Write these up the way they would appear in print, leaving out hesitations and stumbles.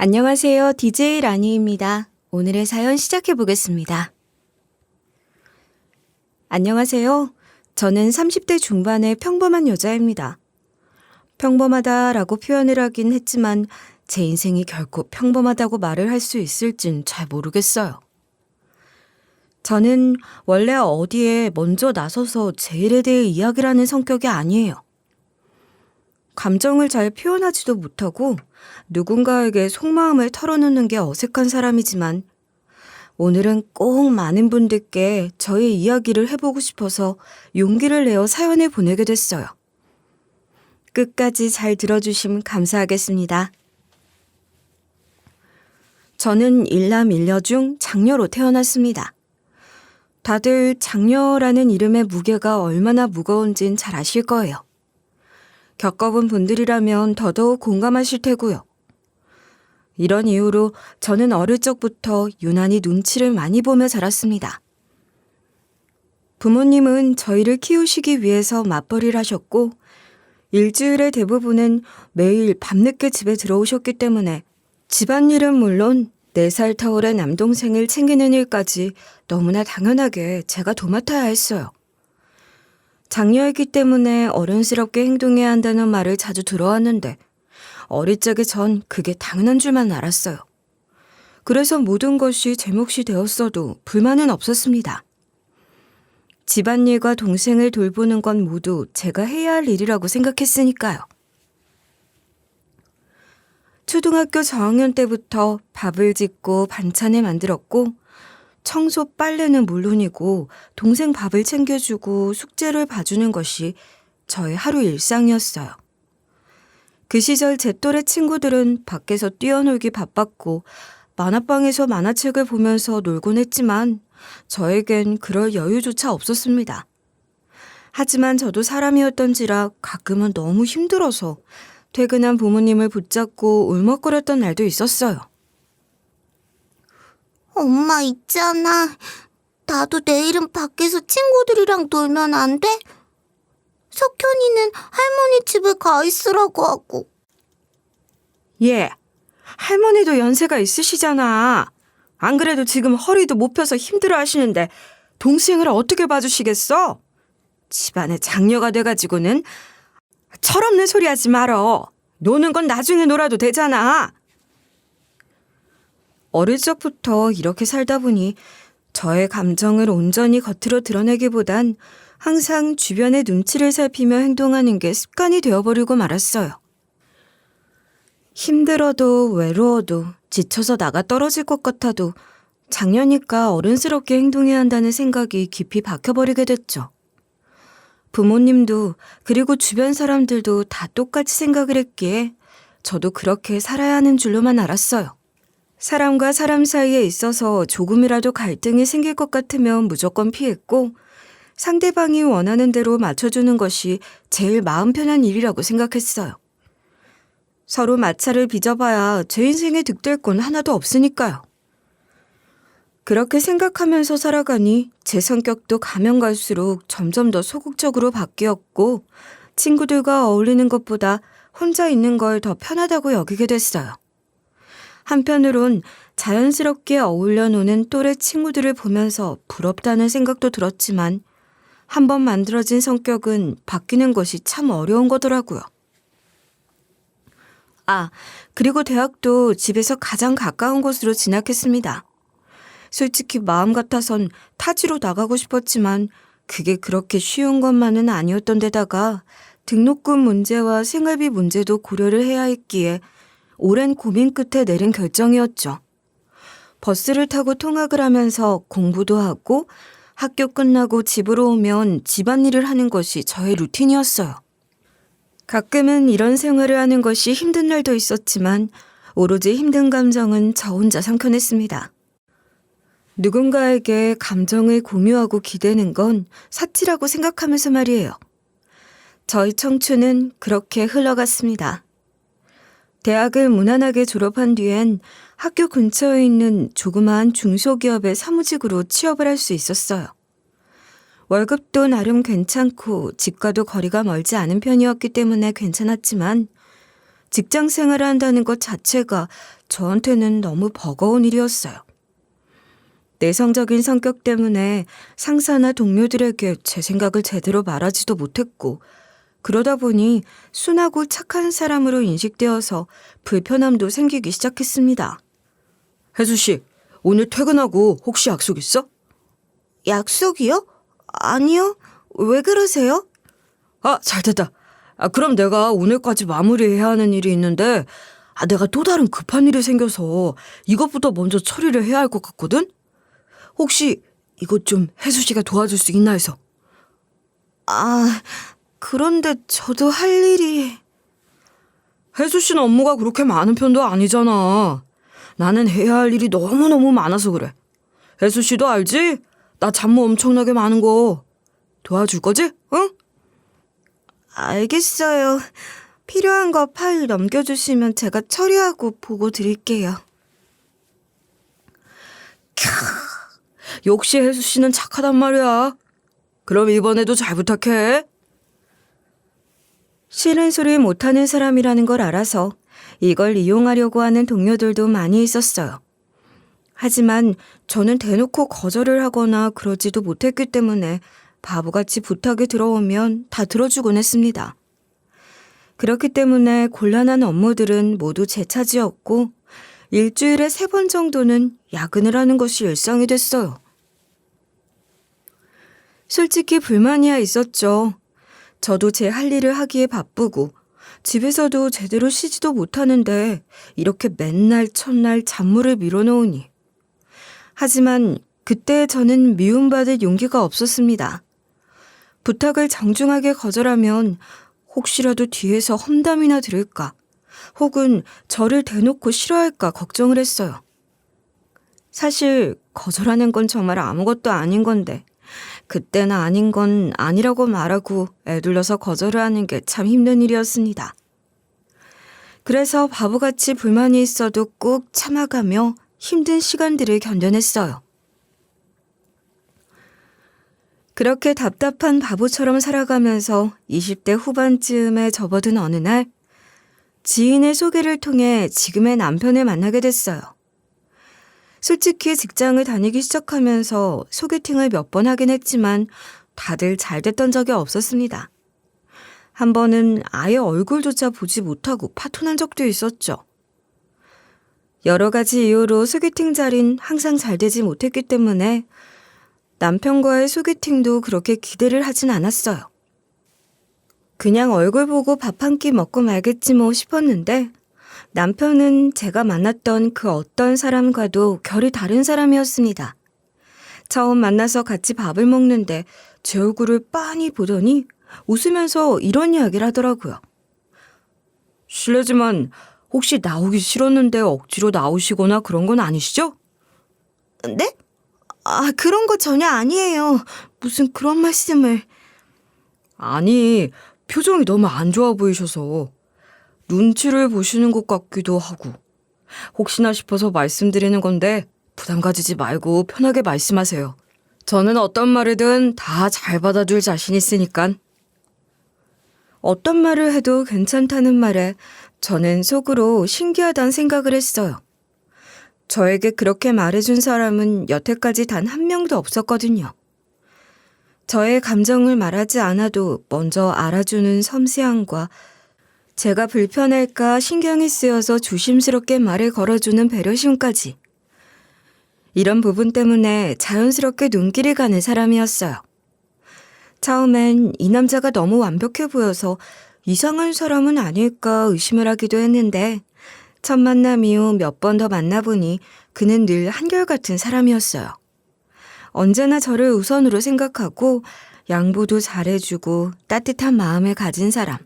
안녕하세요. DJ 라니입니다. 오늘의 사연 시작해 보겠습니다. 안녕하세요. 저는 30대 중반의 평범한 여자입니다. 평범하다라고 표현을 하긴 했지만 제 인생이 결코 평범하다고 말을 할 수 있을진 잘 모르겠어요. 저는 원래 어디에 먼저 나서서 제 일에 대해 이야기를 하는 성격이 아니에요. 감정을 잘 표현하지도 못하고 누군가에게 속마음을 털어놓는 게 어색한 사람이지만 오늘은 꼭 많은 분들께 저의 이야기를 해보고 싶어서 용기를 내어 사연을 보내게 됐어요. 끝까지 잘 들어주심 감사하겠습니다. 저는 일남 일녀 중 장녀로 태어났습니다. 다들 장녀라는 이름의 무게가 얼마나 무거운진 잘 아실 거예요. 겪어본 분들이라면 더더욱 공감하실 테고요. 이런 이유로 저는 어릴 적부터 유난히 눈치를 많이 보며 자랐습니다. 부모님은 저희를 키우시기 위해서 맞벌이를 하셨고 일주일의 대부분은 매일 밤늦게 집에 들어오셨기 때문에 집안일은 물론 4살 터울의 남동생을 챙기는 일까지 너무나 당연하게 제가 도맡아야 했어요. 장녀이기 때문에 어른스럽게 행동해야 한다는 말을 자주 들어왔는데 어릴 적에 전 그게 당연한 줄만 알았어요. 그래서 모든 것이 제 몫이 되었어도 불만은 없었습니다. 집안일과 동생을 돌보는 건 모두 제가 해야 할 일이라고 생각했으니까요. 초등학교 저학년 때부터 밥을 짓고 반찬을 만들었고 청소 빨래는 물론이고 동생 밥을 챙겨주고 숙제를 봐주는 것이 저의 하루 일상이었어요. 그 시절 제 또래 친구들은 밖에서 뛰어놀기 바빴고 만화방에서 만화책을 보면서 놀곤 했지만 저에겐 그럴 여유조차 없었습니다. 하지만 저도 사람이었던지라 가끔은 너무 힘들어서 퇴근한 부모님을 붙잡고 울먹거렸던 날도 있었어요. 엄마 있잖아. 나도 내일은 밖에서 친구들이랑 놀면 안 돼? 석현이는 할머니 집에 가 있으라고 하고. 예, 할머니도 연세가 있으시잖아. 안 그래도 지금 허리도 못 펴서 힘들어 하시는데 동생을 어떻게 봐주시겠어? 집안에 장녀가 돼가지고는 철없는 소리 하지 말어. 노는 건 나중에 놀아도 되잖아. 어릴 적부터 이렇게 살다 보니 저의 감정을 온전히 겉으로 드러내기보단 항상 주변의 눈치를 살피며 행동하는 게 습관이 되어버리고 말았어요. 힘들어도 외로워도 지쳐서 나가 떨어질 것 같아도 장녀니까 어른스럽게 행동해야 한다는 생각이 깊이 박혀버리게 됐죠. 부모님도 그리고 주변 사람들도 다 똑같이 생각을 했기에 저도 그렇게 살아야 하는 줄로만 알았어요. 사람과 사람 사이에 있어서 조금이라도 갈등이 생길 것 같으면 무조건 피했고 상대방이 원하는 대로 맞춰주는 것이 제일 마음 편한 일이라고 생각했어요. 서로 마찰을 빚어봐야 제 인생에 득될 건 하나도 없으니까요. 그렇게 생각하면서 살아가니 제 성격도 가면 갈수록 점점 더 소극적으로 바뀌었고 친구들과 어울리는 것보다 혼자 있는 걸 더 편하다고 여기게 됐어요. 한편으론 자연스럽게 어울려 노는 또래 친구들을 보면서 부럽다는 생각도 들었지만 한번 만들어진 성격은 바뀌는 것이 참 어려운 거더라고요. 그리고 대학도 집에서 가장 가까운 곳으로 진학했습니다. 솔직히 마음 같아선 타지로 나가고 싶었지만 그게 그렇게 쉬운 것만은 아니었던 데다가 등록금 문제와 생활비 문제도 고려를 해야 했기에 오랜 고민 끝에 내린 결정이었죠. 버스를 타고 통학을 하면서 공부도 하고 학교 끝나고 집으로 오면 집안일을 하는 것이 저의 루틴이었어요. 가끔은 이런 생활을 하는 것이 힘든 날도 있었지만 오로지 힘든 감정은 저 혼자 삼켜냈습니다. 누군가에게 감정을 공유하고 기대는 건 사치라고 생각하면서 말이에요. 저희 청춘은 그렇게 흘러갔습니다. 대학을 무난하게 졸업한 뒤엔 학교 근처에 있는 조그마한 중소기업의 사무직으로 취업을 할 수 있었어요. 월급도 나름 괜찮고 집과도 거리가 멀지 않은 편이었기 때문에 괜찮았지만 직장 생활을 한다는 것 자체가 저한테는 너무 버거운 일이었어요. 내성적인 성격 때문에 상사나 동료들에게 제 생각을 제대로 말하지도 못했고, 그러다 보니 순하고 착한 사람으로 인식되어서 불편함도 생기기 시작했습니다. 혜수 씨, 오늘 퇴근하고 혹시 약속 있어? 약속이요? 아니요. 왜 그러세요? 아, 잘 됐다. 그럼 내가 오늘까지 마무리해야 하는 일이 있는데, 내가 또 다른 급한 일이 생겨서 이것부터 먼저 처리를 해야 할 것 같거든? 혹시 이것 좀 혜수 씨가 도와줄 수 있나 해서. 그런데 저도 할 일이... 혜수 씨는 업무가 그렇게 많은 편도 아니잖아. 나는 해야 할 일이 너무너무 많아서 그래. 혜수 씨도 알지? 나 잡무 엄청나게 많은 거. 도와줄 거지? 응? 알겠어요. 필요한 거 파일 넘겨주시면 제가 처리하고 보고 드릴게요. 역시 혜수 씨는 착하단 말이야. 그럼 이번에도 잘 부탁해. 싫은 소리 못하는 사람이라는 걸 알아서 이걸 이용하려고 하는 동료들도 많이 있었어요. 하지만 저는 대놓고 거절을 하거나 그러지도 못했기 때문에 바보같이 부탁이 들어오면 다 들어주곤 했습니다. 그렇기 때문에 곤란한 업무들은 모두 제 차지였고 일주일에 3번 정도는 야근을 하는 것이 일상이 됐어요. 솔직히 불만이야 있었죠. 저도 제 할 일을 하기에 바쁘고 집에서도 제대로 쉬지도 못하는데 이렇게 맨날 첫날 잡무를 밀어놓으니. 하지만 그때 저는 미움받을 용기가 없었습니다. 부탁을 정중하게 거절하면 혹시라도 뒤에서 험담이나 들을까 혹은 저를 대놓고 싫어할까 걱정을 했어요. 사실 거절하는 건 정말 아무것도 아닌 건데 그때나 아닌 건 아니라고 말하고 애둘러서 거절을 하는 게 참 힘든 일이었습니다. 그래서 바보같이 불만이 있어도 꾹 참아가며 힘든 시간들을 견뎌냈어요. 그렇게 답답한 바보처럼 살아가면서 20대 후반쯤에 접어든 어느 날 지인의 소개를 통해 지금의 남편을 만나게 됐어요. 솔직히 직장을 다니기 시작하면서 소개팅을 몇 번 하긴 했지만 다들 잘 됐던 적이 없었습니다. 한 번은 아예 얼굴조차 보지 못하고 파토난 적도 있었죠. 여러 가지 이유로 소개팅 자리는 항상 잘 되지 못했기 때문에 남편과의 소개팅도 그렇게 기대를 하진 않았어요. 그냥 얼굴 보고 밥 한 끼 먹고 말겠지 뭐 싶었는데 남편은 제가 만났던 그 어떤 사람과도 결이 다른 사람이었습니다. 처음 만나서 같이 밥을 먹는데 제 얼굴을 빤히 보더니 웃으면서 이런 이야기를 하더라고요. 실례지만 혹시 나오기 싫었는데 억지로 나오시거나 그런 건 아니시죠? 네? 그런 거 전혀 아니에요. 무슨 그런 말씀을... 아니, 표정이 너무 안 좋아 보이셔서 눈치를 보시는 것 같기도 하고 혹시나 싶어서 말씀드리는 건데 부담 가지지 말고 편하게 말씀하세요. 저는 어떤 말이든 다 잘 받아줄 자신 있으니깐. 어떤 말을 해도 괜찮다는 말에 저는 속으로 신기하다는 생각을 했어요. 저에게 그렇게 말해준 사람은 여태까지 단 한 명도 없었거든요. 저의 감정을 말하지 않아도 먼저 알아주는 섬세함과 제가 불편할까 신경이 쓰여서 조심스럽게 말을 걸어주는 배려심까지. 이런 부분 때문에 자연스럽게 눈길이 가는 사람이었어요. 처음엔 이 남자가 너무 완벽해 보여서 이상한 사람은 아닐까 의심을 하기도 했는데 첫 만남 이후 몇 번 더 만나보니 그는 늘 한결같은 사람이었어요. 언제나 저를 우선으로 생각하고 양보도 잘해주고 따뜻한 마음을 가진 사람.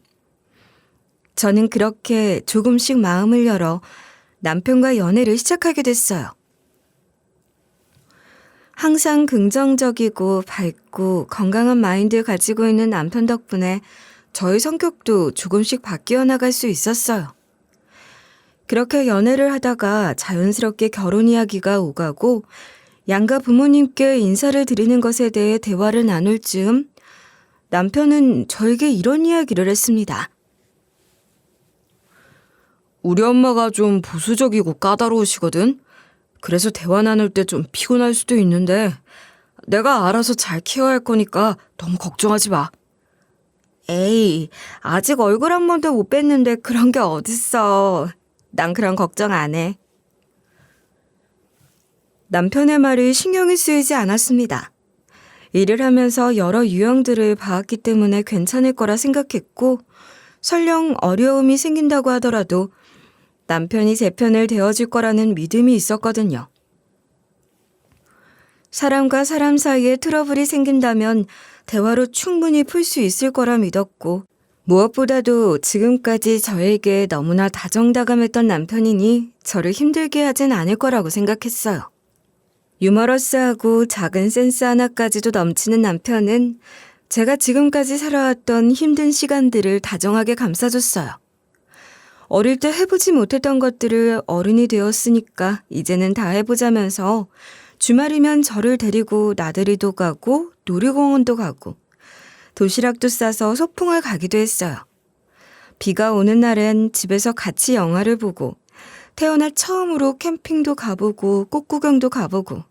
저는 그렇게 조금씩 마음을 열어 남편과 연애를 시작하게 됐어요. 항상 긍정적이고 밝고 건강한 마인드를 가지고 있는 남편 덕분에 저의 성격도 조금씩 바뀌어 나갈 수 있었어요. 그렇게 연애를 하다가 자연스럽게 결혼 이야기가 오가고 양가 부모님께 인사를 드리는 것에 대해 대화를 나눌 즈음 남편은 저에게 이런 이야기를 했습니다. 우리 엄마가 좀 보수적이고 까다로우시거든. 그래서 대화 나눌 때 좀 피곤할 수도 있는데 내가 알아서 잘 케어할 거니까 너무 걱정하지 마. 에이, 아직 얼굴 한 번도 못 뵀는데 그런 게 어딨어. 난 그런 걱정 안 해. 남편의 말이 신경이 쓰이지 않았습니다. 일을 하면서 여러 유형들을 봐왔기 때문에 괜찮을 거라 생각했고 설령 어려움이 생긴다고 하더라도 남편이 제 편을 대어줄 거라는 믿음이 있었거든요. 사람과 사람 사이에 트러블이 생긴다면 대화로 충분히 풀 수 있을 거라 믿었고 무엇보다도 지금까지 저에게 너무나 다정다감했던 남편이니 저를 힘들게 하진 않을 거라고 생각했어요. 유머러스하고 작은 센스 하나까지도 넘치는 남편은 제가 지금까지 살아왔던 힘든 시간들을 다정하게 감싸줬어요. 어릴 때 해보지 못했던 것들을 어른이 되었으니까 이제는 다 해보자면서 주말이면 저를 데리고 나들이도 가고 놀이공원도 가고 도시락도 싸서 소풍을 가기도 했어요. 비가 오는 날엔 집에서 같이 영화를 보고 태어나 처음으로 캠핑도 가보고 꽃구경도 가보고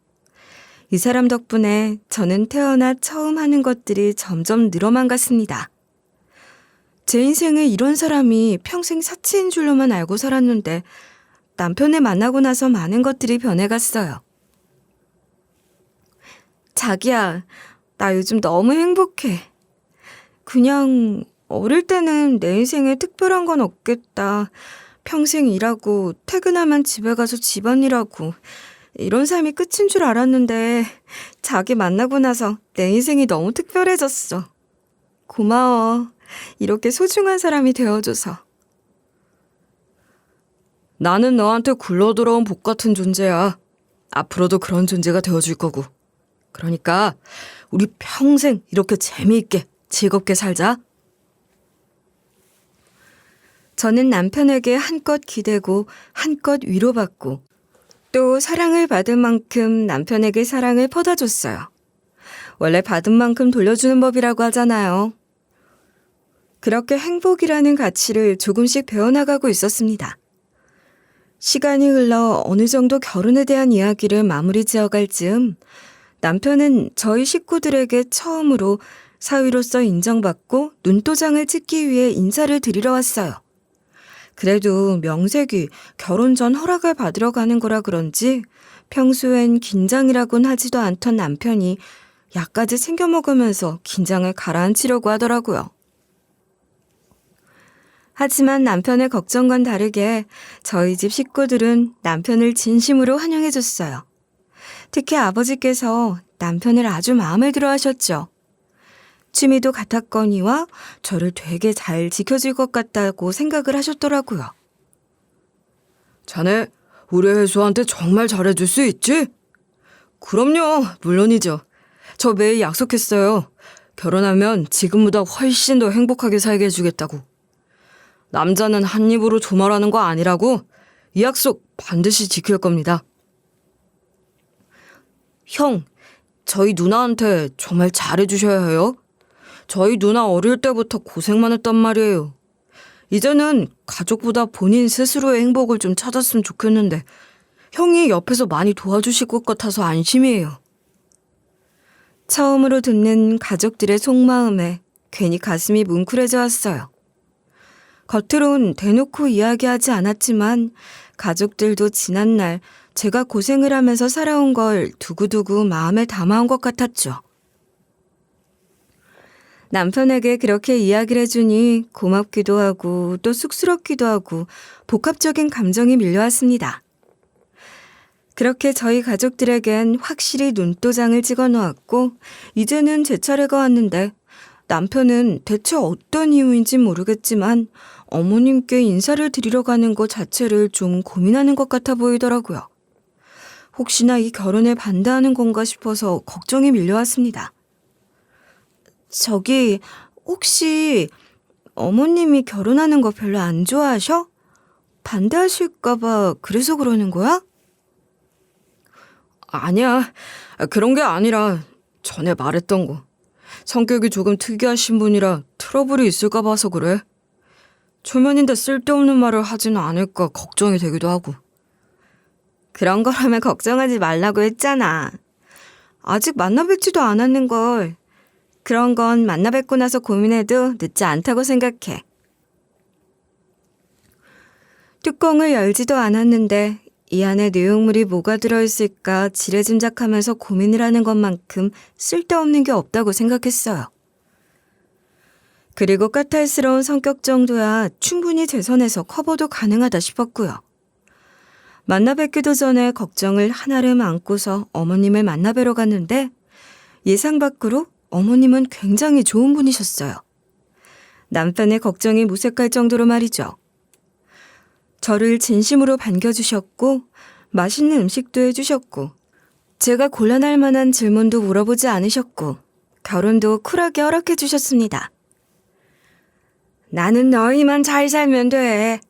이 사람 덕분에 저는 태어나 처음 하는 것들이 점점 늘어만 갔습니다. 제 인생에 이런 사람이 평생 사치인 줄로만 알고 살았는데 남편을 만나고 나서 많은 것들이 변해갔어요. 자기야, 나 요즘 너무 행복해. 그냥 어릴 때는 내 인생에 특별한 건 없겠다. 평생 일하고 퇴근하면 집에 가서 집안일하고 이런 삶이 끝인 줄 알았는데 자기 만나고 나서 내 인생이 너무 특별해졌어. 고마워. 이렇게 소중한 사람이 되어줘서. 나는 너한테 굴러들어온 복 같은 존재야. 앞으로도 그런 존재가 되어줄 거고. 그러니까 우리 평생 이렇게 재미있게 즐겁게 살자. 저는 남편에게 한껏 기대고 한껏 위로받고 또 사랑을 받은 만큼 남편에게 사랑을 퍼다줬어요. 원래 받은 만큼 돌려주는 법이라고 하잖아요. 그렇게 행복이라는 가치를 조금씩 배워나가고 있었습니다. 시간이 흘러 어느 정도 결혼에 대한 이야기를 마무리 지어갈 즈음 남편은 저희 식구들에게 처음으로 사위로서 인정받고 눈도장을 찍기 위해 인사를 드리러 왔어요. 그래도 명색이 결혼 전 허락을 받으러 가는 거라 그런지 평소엔 긴장이라곤 하지도 않던 남편이 약까지 챙겨 먹으면서 긴장을 가라앉히려고 하더라고요. 하지만 남편의 걱정과는 다르게 저희 집 식구들은 남편을 진심으로 환영해줬어요. 특히 아버지께서 남편을 아주 마음에 들어 하셨죠. 취미도 같았거니와 저를 되게 잘 지켜줄 것 같다고 생각을 하셨더라고요. 자네, 우리 혜수한테 정말 잘해줄 수 있지? 그럼요, 물론이죠. 저 매일 약속했어요. 결혼하면 지금보다 훨씬 더 행복하게 살게 해주겠다고. 남자는 한 입으로 조말하는 거 아니라고 이 약속 반드시 지킬 겁니다. 형, 저희 누나한테 정말 잘해주셔야 해요. 저희 누나 어릴 때부터 고생만 했단 말이에요. 이제는 가족보다 본인 스스로의 행복을 좀 찾았으면 좋겠는데 형이 옆에서 많이 도와주실 것 같아서 안심이에요. 처음으로 듣는 가족들의 속마음에 괜히 가슴이 뭉클해져 왔어요. 겉으론 대놓고 이야기하지 않았지만 가족들도 지난날 제가 고생을 하면서 살아온 걸 두고두고 마음에 담아온 것 같았죠. 남편에게 그렇게 이야기를 해주니 고맙기도 하고 또 쑥스럽기도 하고 복합적인 감정이 밀려왔습니다. 그렇게 저희 가족들에겐 확실히 눈도장을 찍어 놓았고 이제는 제 차례가 왔는데 남편은 대체 어떤 이유인지 모르겠지만 어머님께 인사를 드리러 가는 것 자체를 좀 고민하는 것 같아 보이더라고요. 혹시나 이 결혼에 반대하는 건가 싶어서 걱정이 밀려왔습니다. 저기 혹시 어머님이 결혼하는 거 별로 안 좋아하셔? 반대하실까 봐 그래서 그러는 거야? 아니야, 그런 게 아니라 전에 말했던 거. 성격이 조금 특이하신 분이라 트러블이 있을까 봐서 그래. 초면인데 쓸데없는 말을 하지는 않을까 걱정이 되기도 하고. 그런 거라면 걱정하지 말라고 했잖아. 아직 만나뵙지도 않았는걸. 그런 건 만나뵙고 나서 고민해도 늦지 않다고 생각해. 뚜껑을 열지도 않았는데 이 안에 내용물이 뭐가 들어있을까 지레짐작하면서 고민을 하는 것만큼 쓸데없는 게 없다고 생각했어요. 그리고 까탈스러운 성격 정도야 충분히 제 선에서 커버도 가능하다 싶었고요. 만나 뵙기도 전에 걱정을 한아름 안고서 어머님을 만나 뵈러 갔는데 예상 밖으로 어머님은 굉장히 좋은 분이셨어요. 남편의 걱정이 무색할 정도로 말이죠. 저를 진심으로 반겨주셨고 맛있는 음식도 해주셨고 제가 곤란할 만한 질문도 물어보지 않으셨고 결혼도 쿨하게 허락해 주셨습니다. 나는 너희만 잘 살면 돼.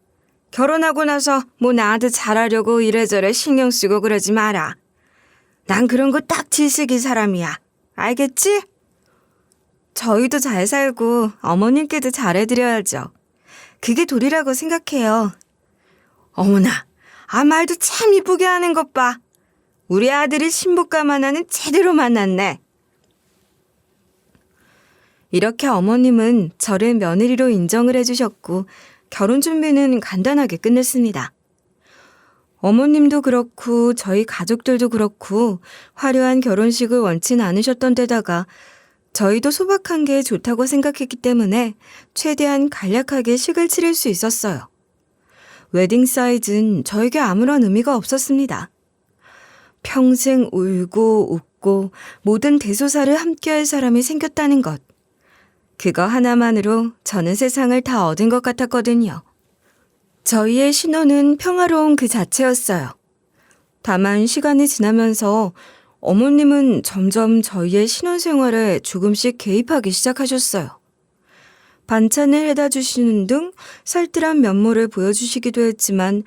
결혼하고 나서 뭐 나한테 잘하려고 이래저래 신경 쓰고 그러지 마라. 난 그런 거 딱 질색인 사람이야. 알겠지? 저희도 잘 살고 어머님께도 잘해드려야죠. 그게 도리라고 생각해요. 어머나, 말도 참 이쁘게 하는 것 봐. 우리 아들이 신부감 하나는 제대로 만났네. 이렇게 어머님은 저를 며느리로 인정을 해주셨고 결혼 준비는 간단하게 끝냈습니다. 어머님도 그렇고 저희 가족들도 그렇고 화려한 결혼식을 원치는 않으셨던 데다가 저희도 소박한 게 좋다고 생각했기 때문에 최대한 간략하게 식을 치를 수 있었어요. 웨딩 사이즈는 저에게 아무런 의미가 없었습니다. 평생 울고 웃고 모든 대소사를 함께할 사람이 생겼다는 것. 그거 하나만으로 저는 세상을 다 얻은 것 같았거든요. 저희의 신혼은 평화로운 그 자체였어요. 다만 시간이 지나면서 어머님은 점점 저희의 신혼생활에 조금씩 개입하기 시작하셨어요. 반찬을 해다 주시는 등 살뜰한 면모를 보여주시기도 했지만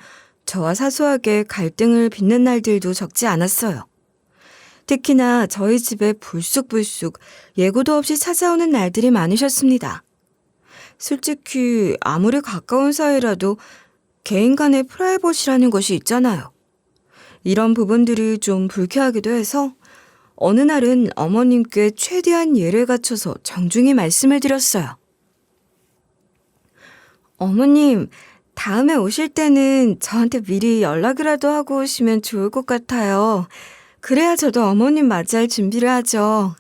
저와 사소하게 갈등을 빚는 날들도 적지 않았어요. 특히나 저희 집에 불쑥불쑥 예고도 없이 찾아오는 날들이 많으셨습니다. 솔직히 아무리 가까운 사이라도 개인 간의 프라이버시라는 것이 있잖아요. 이런 부분들이 좀 불쾌하기도 해서 어느 날은 어머님께 최대한 예를 갖춰서 정중히 말씀을 드렸어요. 어머님, 다음에 오실 때는 저한테 미리 연락이라도 하고 오시면 좋을 것 같아요. 그래야 저도 어머님 맞이할 준비를 하죠.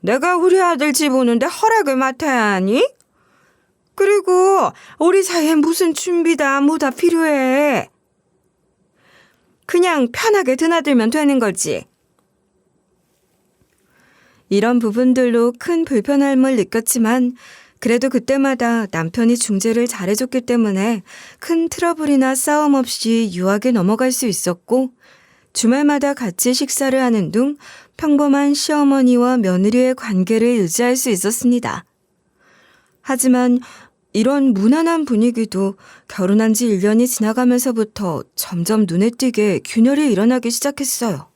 내가 우리 아들 집 오는데 허락을 맡아야 하니? 그리고 우리 사이에 무슨 준비다 뭐다 필요해. 그냥 편하게 드나들면 되는 거지. 이런 부분들로 큰 불편함을 느꼈지만 그래도 그때마다 남편이 중재를 잘해줬기 때문에 큰 트러블이나 싸움 없이 유하게 넘어갈 수 있었고 주말마다 같이 식사를 하는 등 평범한 시어머니와 며느리의 관계를 유지할 수 있었습니다. 하지만 이런 무난한 분위기도 결혼한 지 1년이 지나가면서부터 점점 눈에 띄게 균열이 일어나기 시작했어요.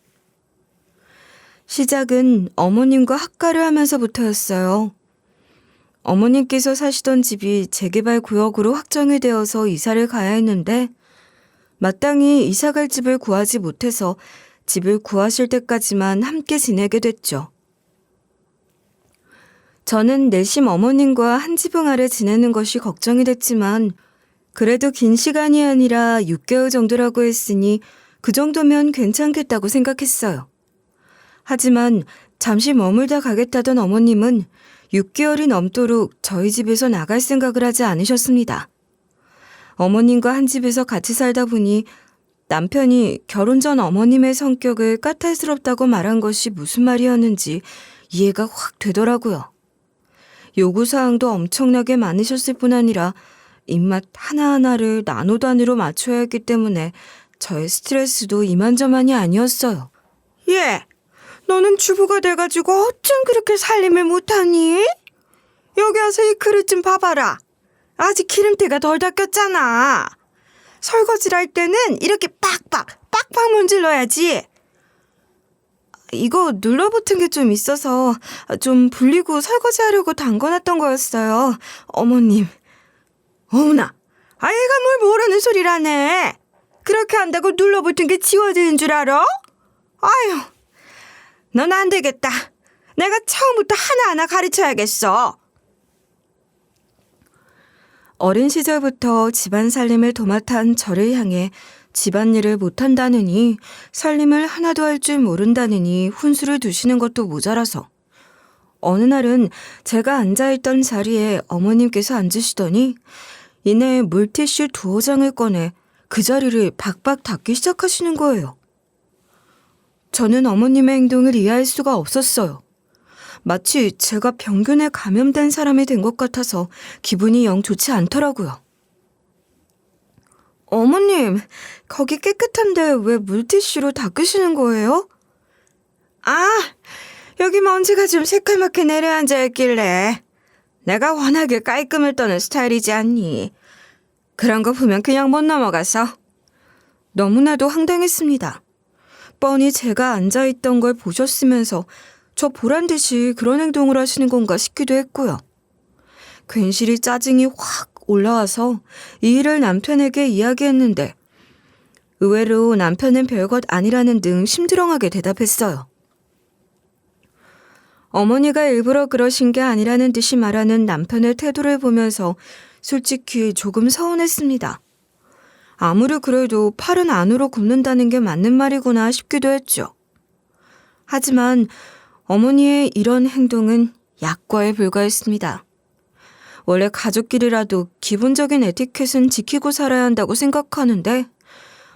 시작은 어머님과 학가를 하면서부터였어요. 어머님께서 사시던 집이 재개발 구역으로 확정이 되어서 이사를 가야 했는데 마땅히 이사갈 집을 구하지 못해서 집을 구하실 때까지만 함께 지내게 됐죠. 저는 내심 어머님과 한 지붕 아래 지내는 것이 걱정이 됐지만 그래도 긴 시간이 아니라 6개월 정도라고 했으니 그 정도면 괜찮겠다고 생각했어요. 하지만 잠시 머물다 가겠다던 어머님은 6개월이 넘도록 저희 집에서 나갈 생각을 하지 않으셨습니다. 어머님과 한 집에서 같이 살다 보니 남편이 결혼 전 어머님의 성격을 까탈스럽다고 말한 것이 무슨 말이었는지 이해가 확 되더라고요. 요구사항도 엄청나게 많으셨을 뿐 아니라 입맛 하나하나를 나노 단위로 맞춰야 했기 때문에 저의 스트레스도 이만저만이 아니었어요. 예, 너는 주부가 돼가지고 어쩜 그렇게 살림을 못하니? 여기 와서 이 그릇 좀 봐봐라. 아직 기름때가 덜 닦였잖아. 설거지를 할 때는 이렇게 빡빡 문질러야지. 이거 눌러붙은 게 좀 있어서 좀 불리고 설거지하려고 담궈놨던 거였어요. 어머님, 어머나, 아이가 뭘 모르는 소리라네. 그렇게 한다고 눌러붙은 게 지워지는 줄 알아? 아유, 넌 안 되겠다. 내가 처음부터 하나하나 가르쳐야겠어. 어린 시절부터 집안 살림을 도맡아 저를 향해 집안일을 못한다느니 살림을 하나도 할 줄 모른다느니 훈수를 두시는 것도 모자라서 어느 날은 제가 앉아있던 자리에 어머님께서 앉으시더니 이내 물티슈 2장을 꺼내 그 자리를 박박 닦기 시작하시는 거예요. 저는 어머님의 행동을 이해할 수가 없었어요. 마치 제가 병균에 감염된 사람이 된 것 같아서 기분이 영 좋지 않더라고요. 어머님, 거기 깨끗한데 왜 물티슈로 닦으시는 거예요? 아, 여기 먼지가 좀 새까맣게 내려앉아 있길래 내가 워낙에 깔끔을 떠는 스타일이지 않니? 그런 거 보면 그냥 못 넘어가서. 너무나도 황당했습니다. 뻔히 제가 앉아있던 걸 보셨으면서 저 보란 듯이 그런 행동을 하시는 건가 싶기도 했고요. 괜시리 짜증이 확 올라와서 이 일을 남편에게 이야기했는데 의외로 남편은 별것 아니라는 등 심드렁하게 대답했어요. 어머니가 일부러 그러신 게 아니라는 듯이 말하는 남편의 태도를 보면서 솔직히 조금 서운했습니다. 아무리 그래도 팔은 안으로 굽는다는 게 맞는 말이구나 싶기도 했죠. 하지만 어머니의 이런 행동은 약과에 불과했습니다. 원래 가족끼리라도 기본적인 에티켓은 지키고 살아야 한다고 생각하는데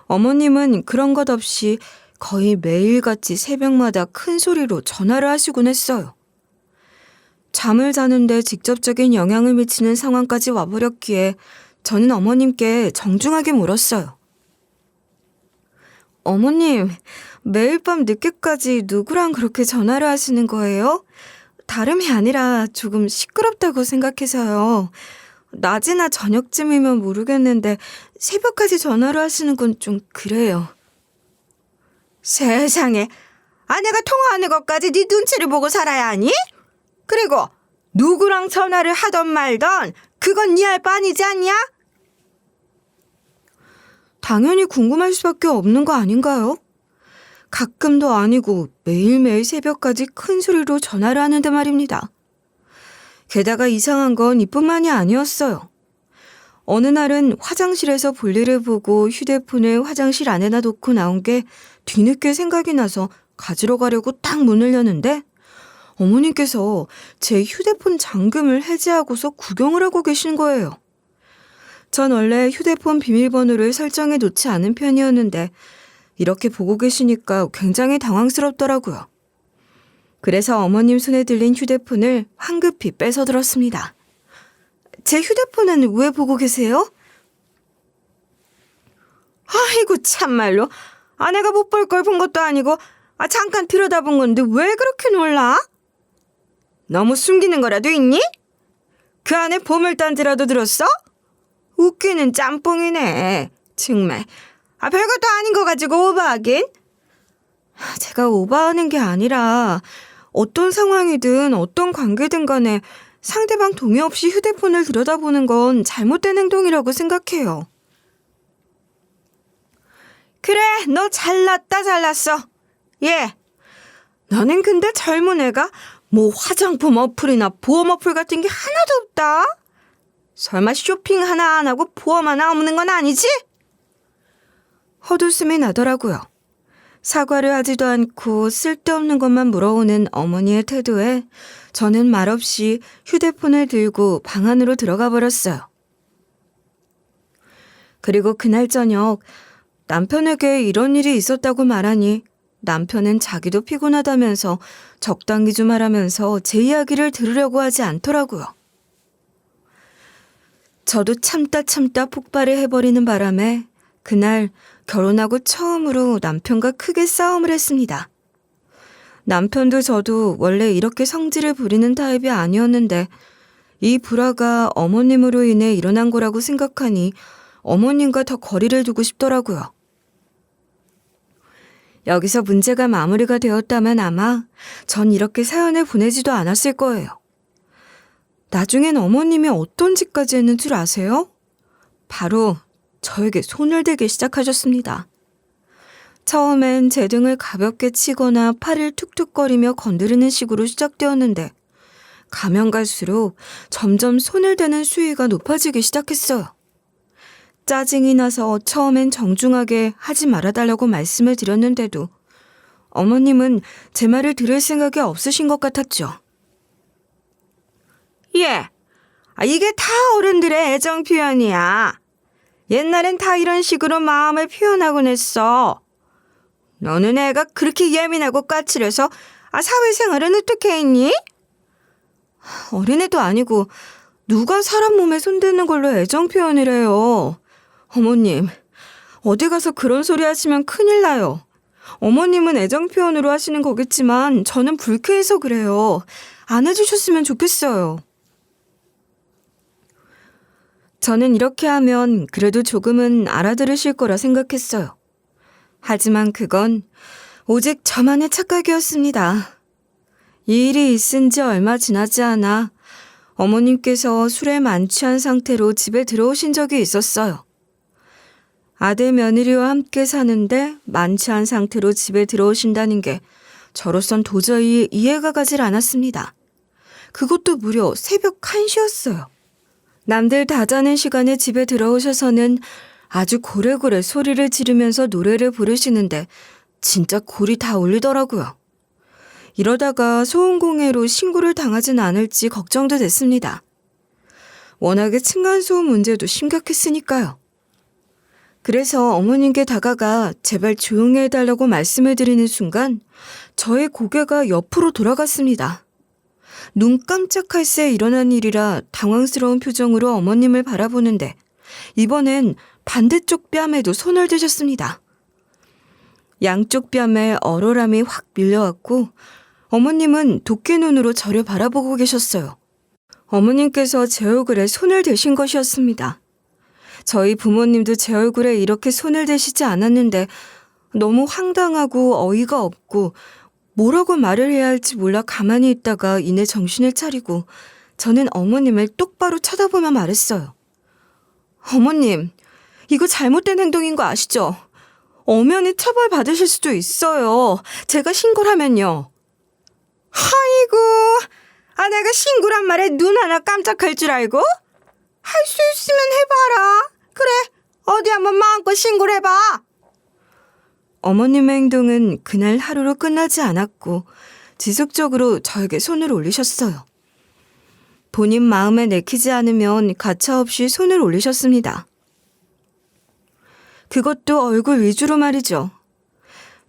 어머님은 그런 것 없이 거의 매일같이 새벽마다 큰 소리로 전화를 하시곤 했어요. 잠을 자는데 직접적인 영향을 미치는 상황까지 와버렸기에 저는 어머님께 정중하게 물었어요. 어머님, 매일 밤 늦게까지 누구랑 그렇게 전화를 하시는 거예요? 다름이 아니라 조금 시끄럽다고 생각해서요. 낮이나 저녁쯤이면 모르겠는데 새벽까지 전화를 하시는 건 좀 그래요. 세상에, 아내가 통화하는 것까지 네 눈치를 보고 살아야 하니? 그리고 누구랑 전화를 하던 말던 그건 네 할 바 아니지 않냐? 당연히 궁금할 수밖에 없는 거 아닌가요? 가끔도 아니고 매일매일 새벽까지 큰 소리로 전화를 하는데 말입니다. 게다가 이상한 건 이뿐만이 아니었어요. 어느 날은 화장실에서 볼일을 보고 휴대폰을 화장실 안에나 놓고 나온 게 뒤늦게 생각이 나서 가지러 가려고 딱 문을 여는데 어머님께서 제 휴대폰 잠금을 해제하고서 구경을 하고 계신 거예요. 전 원래 휴대폰 비밀번호를 설정해 놓지 않은 편이었는데 이렇게 보고 계시니까 굉장히 당황스럽더라고요. 그래서 어머님 손에 들린 휴대폰을 황급히 뺏어 들었습니다. 제 휴대폰은 왜 보고 계세요? 아이고 참말로 아내가 못 볼 걸 본 것도 아니고 잠깐 들여다본 건데 왜 그렇게 놀라? 너무 숨기는 거라도 있니? 그 안에 보물단지라도 들었어? 웃기는 짬뽕이네. 정말 별것도 아닌 거 가지고 오버하긴? 제가 오버하는 게 아니라 어떤 상황이든 어떤 관계든 간에 상대방 동의 없이 휴대폰을 들여다보는 건 잘못된 행동이라고 생각해요. 그래, 너 잘났다 잘났어. 예, 너는 근데 젊은 애가 뭐 화장품 어플이나 보험 어플 같은 게 하나도 없다? 설마 쇼핑 하나 안 하고 보험 하나 없는 건 아니지? 헛웃음이 나더라고요. 사과를 하지도 않고 쓸데없는 것만 물어오는 어머니의 태도에 저는 말없이 휴대폰을 들고 방 안으로 들어가 버렸어요. 그리고 그날 저녁 남편에게 이런 일이 있었다고 말하니 남편은 자기도 피곤하다면서 적당히 좀 하라면서 제 이야기를 들으려고 하지 않더라고요. 저도 참다 폭발을 해버리는 바람에 그날 결혼하고 처음으로 남편과 크게 싸움을 했습니다. 남편도 저도 원래 이렇게 성질을 부리는 타입이 아니었는데 이 불화가 어머님으로 인해 일어난 거라고 생각하니 어머님과 더 거리를 두고 싶더라고요. 여기서 문제가 마무리가 되었다면 아마 전 이렇게 사연을 보내지도 않았을 거예요. 나중엔 어머님이 어떤 짓까지 했는 줄 아세요? 바로 저에게 손을 대기 시작하셨습니다. 처음엔 제 등을 가볍게 치거나 팔을 툭툭거리며 건드리는 식으로 시작되었는데 가면 갈수록 점점 손을 대는 수위가 높아지기 시작했어요. 짜증이 나서 처음엔 정중하게 하지 말아달라고 말씀을 드렸는데도 어머님은 제 말을 들을 생각이 없으신 것 같았죠. 예, 이게 다 어른들의 애정 표현이야. 옛날엔 다 이런 식으로 마음을 표현하곤 했어. 너는 애가 그렇게 예민하고 까칠해서 사회생활은 어떻게 했니? 어린애도 아니고 누가 사람 몸에 손대는 걸로 애정 표현을 해요. 어머님, 어디 가서 그런 소리 하시면 큰일 나요. 어머님은 애정 표현으로 하시는 거겠지만 저는 불쾌해서 그래요. 안 해주셨으면 좋겠어요. 저는 이렇게 하면 그래도 조금은 알아들으실 거라 생각했어요. 하지만 그건 오직 저만의 착각이었습니다. 이 일이 있은 지 얼마 지나지 않아 어머님께서 술에 만취한 상태로 집에 들어오신 적이 있었어요. 아들 며느리와 함께 사는데 만취한 상태로 집에 들어오신다는 게 저로선 도저히 이해가 가질 않았습니다. 그것도 무려 새벽 1시였어요. 남들 다 자는 시간에 집에 들어오셔서는 아주 고래고래 소리를 지르면서 노래를 부르시는데 진짜 골이 다 울리더라고요. 이러다가 소음공해로 신고를 당하진 않을지 걱정도 됐습니다. 워낙에 층간소음 문제도 심각했으니까요. 그래서 어머님께 다가가 제발 조용히 해달라고 말씀을 드리는 순간 저의 고개가 옆으로 돌아갔습니다. 눈 깜짝할 새 일어난 일이라 당황스러운 표정으로 어머님을 바라보는데 이번엔 반대쪽 뺨에도 손을 대셨습니다. 양쪽 뺨에 얼얼함이 확 밀려왔고 어머님은 도끼 눈으로 저를 바라보고 계셨어요. 어머님께서 제 얼굴에 손을 대신 것이었습니다. 저희 부모님도 제 얼굴에 이렇게 손을 대시지 않았는데 너무 황당하고 어이가 없고 뭐라고 말을 해야 할지 몰라 가만히 있다가 이내 정신을 차리고 저는 어머님을 똑바로 쳐다보며 말했어요. 어머님, 이거 잘못된 행동인 거 아시죠? 엄연히 처벌받으실 수도 있어요. 제가 신고를 하면요. 아이고, 내가 신고란 말에 눈 하나 깜짝할 줄 알고? 할 수 있으면 해봐라. 그래, 어디 한번 마음껏 신고를 해봐. 어머님의 행동은 그날 하루로 끝나지 않았고 지속적으로 저에게 손을 올리셨어요. 본인 마음에 내키지 않으면 가차없이 손을 올리셨습니다. 그것도 얼굴 위주로 말이죠.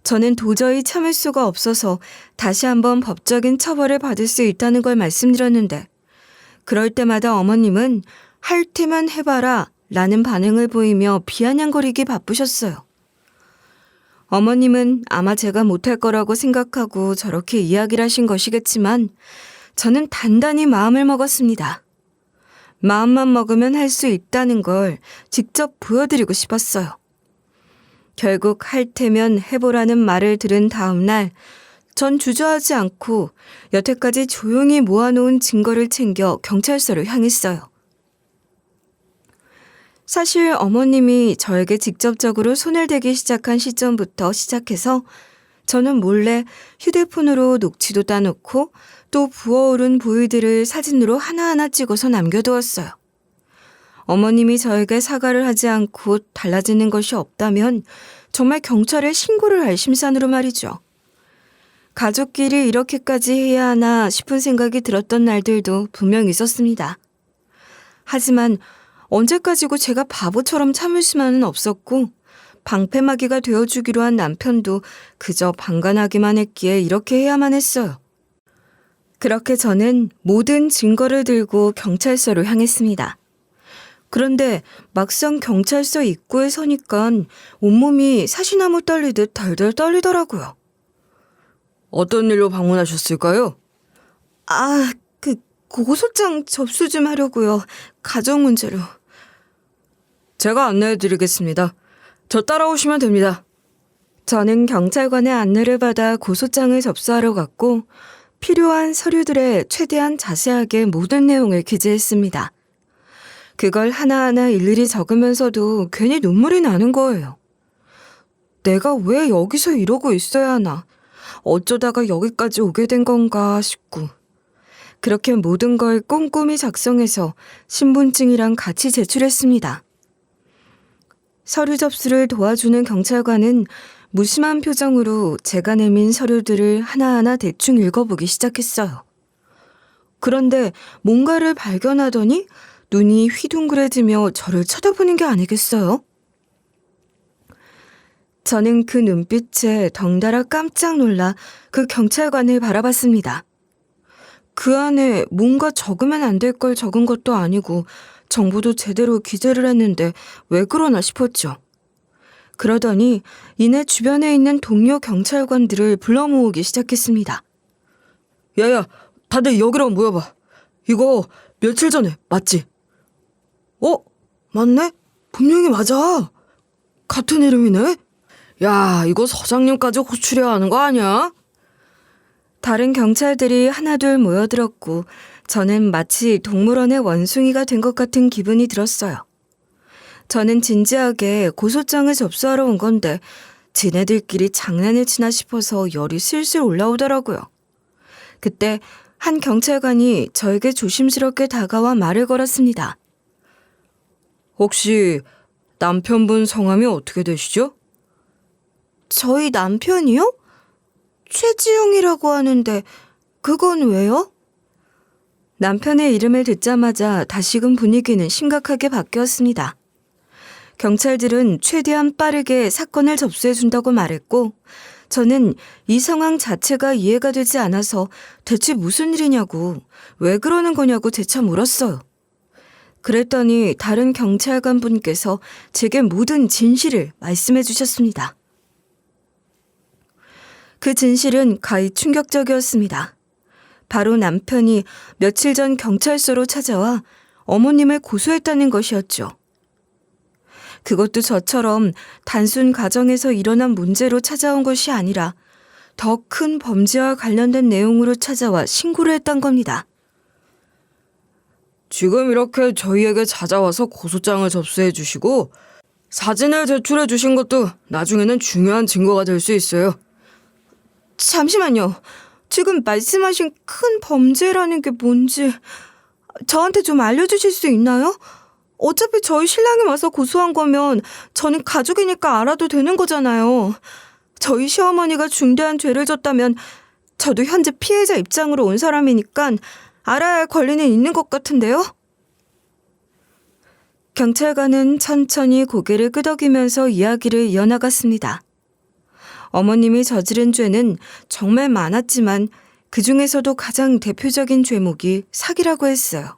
저는 도저히 참을 수가 없어서 다시 한번 법적인 처벌을 받을 수 있다는 걸 말씀드렸는데 그럴 때마다 어머님은 할 테면 해봐라 라는 반응을 보이며 비아냥거리기 바쁘셨어요. 어머님은 아마 제가 못할 거라고 생각하고 저렇게 이야기를 하신 것이겠지만 저는 단단히 마음을 먹었습니다. 마음만 먹으면 할 수 있다는 걸 직접 보여드리고 싶었어요. 결국 할 테면 해보라는 말을 들은 다음 날 전 주저하지 않고 여태까지 조용히 모아놓은 증거를 챙겨 경찰서로 향했어요. 사실 어머님이 저에게 직접적으로 손을 대기 시작한 시점부터 시작해서 저는 몰래 휴대폰으로 녹취도 따놓고 또 부어오른 부위들을 사진으로 하나하나 찍어서 남겨두었어요. 어머님이 저에게 사과를 하지 않고 달라지는 것이 없다면 정말 경찰에 신고를 할 심산으로 말이죠. 가족끼리 이렇게까지 해야 하나 싶은 생각이 들었던 날들도 분명 있었습니다. 하지만 언제까지고 제가 바보처럼 참을 수만은 없었고 방패막이가 되어주기로 한 남편도 그저 방관하기만 했기에 이렇게 해야만 했어요. 그렇게 저는 모든 증거를 들고 경찰서로 향했습니다. 그런데 막상 경찰서 입구에 서니까 온몸이 사시나무 떨리듯 덜덜 떨리더라고요. 어떤 일로 방문하셨을까요? 고소장 접수 좀 하려고요. 가정 문제로. 제가 안내해드리겠습니다. 저 따라오시면 됩니다. 저는 경찰관의 안내를 받아 고소장을 접수하러 갔고 필요한 서류들에 최대한 자세하게 모든 내용을 기재했습니다. 그걸 하나하나 일일이 적으면서도 괜히 눈물이 나는 거예요. 내가 왜 여기서 이러고 있어야 하나? 어쩌다가 여기까지 오게 된 건가 싶고. 그렇게 모든 걸 꼼꼼히 작성해서 신분증이랑 같이 제출했습니다. 서류 접수를 도와주는 경찰관은 무심한 표정으로 제가 내민 서류들을 하나하나 대충 읽어보기 시작했어요. 그런데 뭔가를 발견하더니 눈이 휘둥그레지며 저를 쳐다보는 게 아니겠어요? 저는 그 눈빛에 덩달아 깜짝 놀라 그 경찰관을 바라봤습니다. 그 안에 뭔가 적으면 안 될 걸 적은 것도 아니고 정보도 제대로 기재를 했는데 왜 그러나 싶었죠. 그러더니 이내 주변에 있는 동료 경찰관들을 불러 모으기 시작했습니다. 야야, 다들 여기로 모여봐. 이거 며칠 전에 맞지? 맞네? 분명히 맞아. 같은 이름이네? 야, 이거 서장님까지 호출해야 하는 거 아니야? 다른 경찰들이 하나둘 모여들었고 저는 마치 동물원의 원숭이가 된 것 같은 기분이 들었어요. 저는 진지하게 고소장을 접수하러 온 건데 지네들끼리 장난을 치나 싶어서 열이 슬슬 올라오더라고요. 그때 한 경찰관이 저에게 조심스럽게 다가와 말을 걸었습니다. 혹시 남편분 성함이 어떻게 되시죠? 저희 남편이요? 최지용이라고 하는데 그건 왜요? 남편의 이름을 듣자마자 다시금 분위기는 심각하게 바뀌었습니다. 경찰들은 최대한 빠르게 사건을 접수해준다고 말했고 저는 이 상황 자체가 이해가 되지 않아서 대체 무슨 일이냐고 왜 그러는 거냐고 재차 물었어요. 그랬더니 다른 경찰관 분께서 제게 모든 진실을 말씀해 주셨습니다. 그 진실은 가히 충격적이었습니다. 바로 남편이 며칠 전 경찰서로 찾아와 어머님을 고소했다는 것이었죠. 그것도 저처럼 단순 가정에서 일어난 문제로 찾아온 것이 아니라 더 큰 범죄와 관련된 내용으로 찾아와 신고를 했던 겁니다. 지금 이렇게 저희에게 찾아와서 고소장을 접수해 주시고 사진을 제출해 주신 것도 나중에는 중요한 증거가 될 수 있어요. 잠시만요. 지금 말씀하신 큰 범죄라는 게 뭔지 저한테 좀 알려주실 수 있나요? 어차피 저희 신랑이 와서 고소한 거면 저는 가족이니까 알아도 되는 거잖아요. 저희 시어머니가 중대한 죄를 졌다면 저도 현재 피해자 입장으로 온 사람이니까 알아야 할 권리는 있는 것 같은데요? 경찰관은 천천히 고개를 끄덕이면서 이야기를 이어나갔습니다. 어머님이 저지른 죄는 정말 많았지만 그 중에서도 가장 대표적인 죄목이 사기라고 했어요.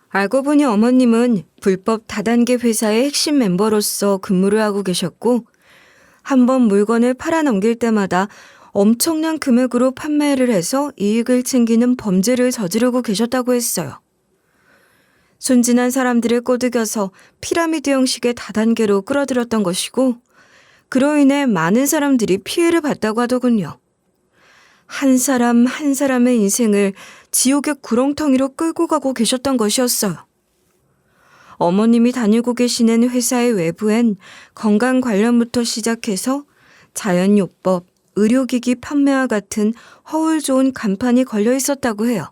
알고 보니 어머님은 불법 다단계 회사의 핵심 멤버로서 근무를 하고 계셨고 한번 물건을 팔아넘길 때마다 엄청난 금액으로 판매를 해서 이익을 챙기는 범죄를 저지르고 계셨다고 했어요. 순진한 사람들을 꼬드겨서 피라미드 형식의 다단계로 끌어들였던 것이고 그로 인해 많은 사람들이 피해를 봤다고 하더군요. 한 사람 한 사람의 인생을 지옥의 구렁텅이로 끌고 가고 계셨던 것이었어요. 어머님이 다니고 계시는 회사의 외부엔 건강 관련부터 시작해서 자연요법, 의료기기 판매와 같은 허울 좋은 간판이 걸려 있었다고 해요.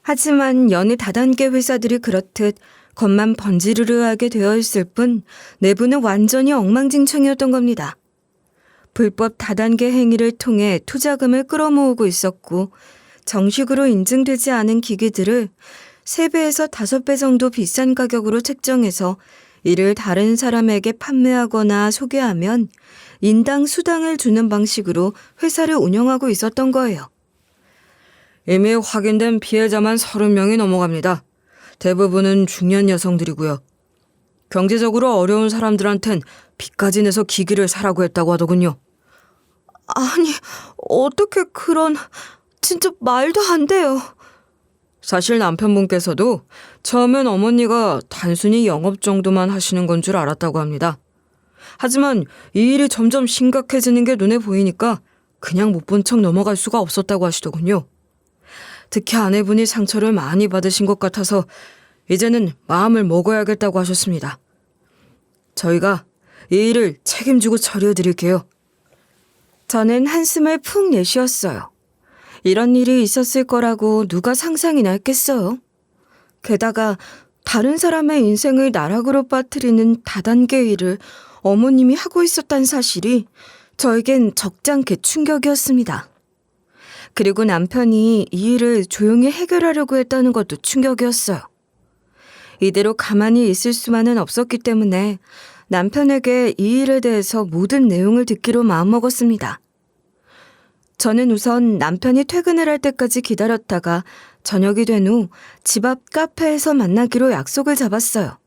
하지만 여느 다단계 회사들이 그렇듯 겉만 번지르르하게 되어 있을 뿐 내부는 완전히 엉망진창이었던 겁니다. 불법 다단계 행위를 통해 투자금을 끌어모으고 있었고 정식으로 인증되지 않은 기기들을 3배에서 5배 정도 비싼 가격으로 책정해서 이를 다른 사람에게 판매하거나 소개하면 인당 수당을 주는 방식으로 회사를 운영하고 있었던 거예요. 이미 확인된 피해자만 30명이 넘어갑니다. 대부분은 중년 여성들이고요. 경제적으로 어려운 사람들한텐 빚까지 내서 기기를 사라고 했다고 하더군요. 아니, 어떻게 그런... 진짜 말도 안 돼요. 사실 남편분께서도 처음엔 어머니가 단순히 영업 정도만 하시는 건 줄 알았다고 합니다. 하지만 이 일이 점점 심각해지는 게 눈에 보이니까 그냥 못 본 척 넘어갈 수가 없었다고 하시더군요. 특히 아내분이 상처를 많이 받으신 것 같아서 이제는 마음을 먹어야겠다고 하셨습니다. 저희가 이 일을 책임지고 처리해드릴게요. 저는 한숨을 푹 내쉬었어요. 이런 일이 있었을 거라고 누가 상상이나 했겠어요. 게다가 다른 사람의 인생을 나락으로 빠뜨리는 다단계 일을 어머님이 하고 있었다는 사실이 저에겐 적잖게 충격이었습니다. 그리고 남편이 이 일을 조용히 해결하려고 했다는 것도 충격이었어요. 이대로 가만히 있을 수만은 없었기 때문에 남편에게 이 일에 대해서 모든 내용을 듣기로 마음먹었습니다. 저는 우선 남편이 퇴근을 할 때까지 기다렸다가 저녁이 된 후 집 앞 카페에서 만나기로 약속을 잡았어요.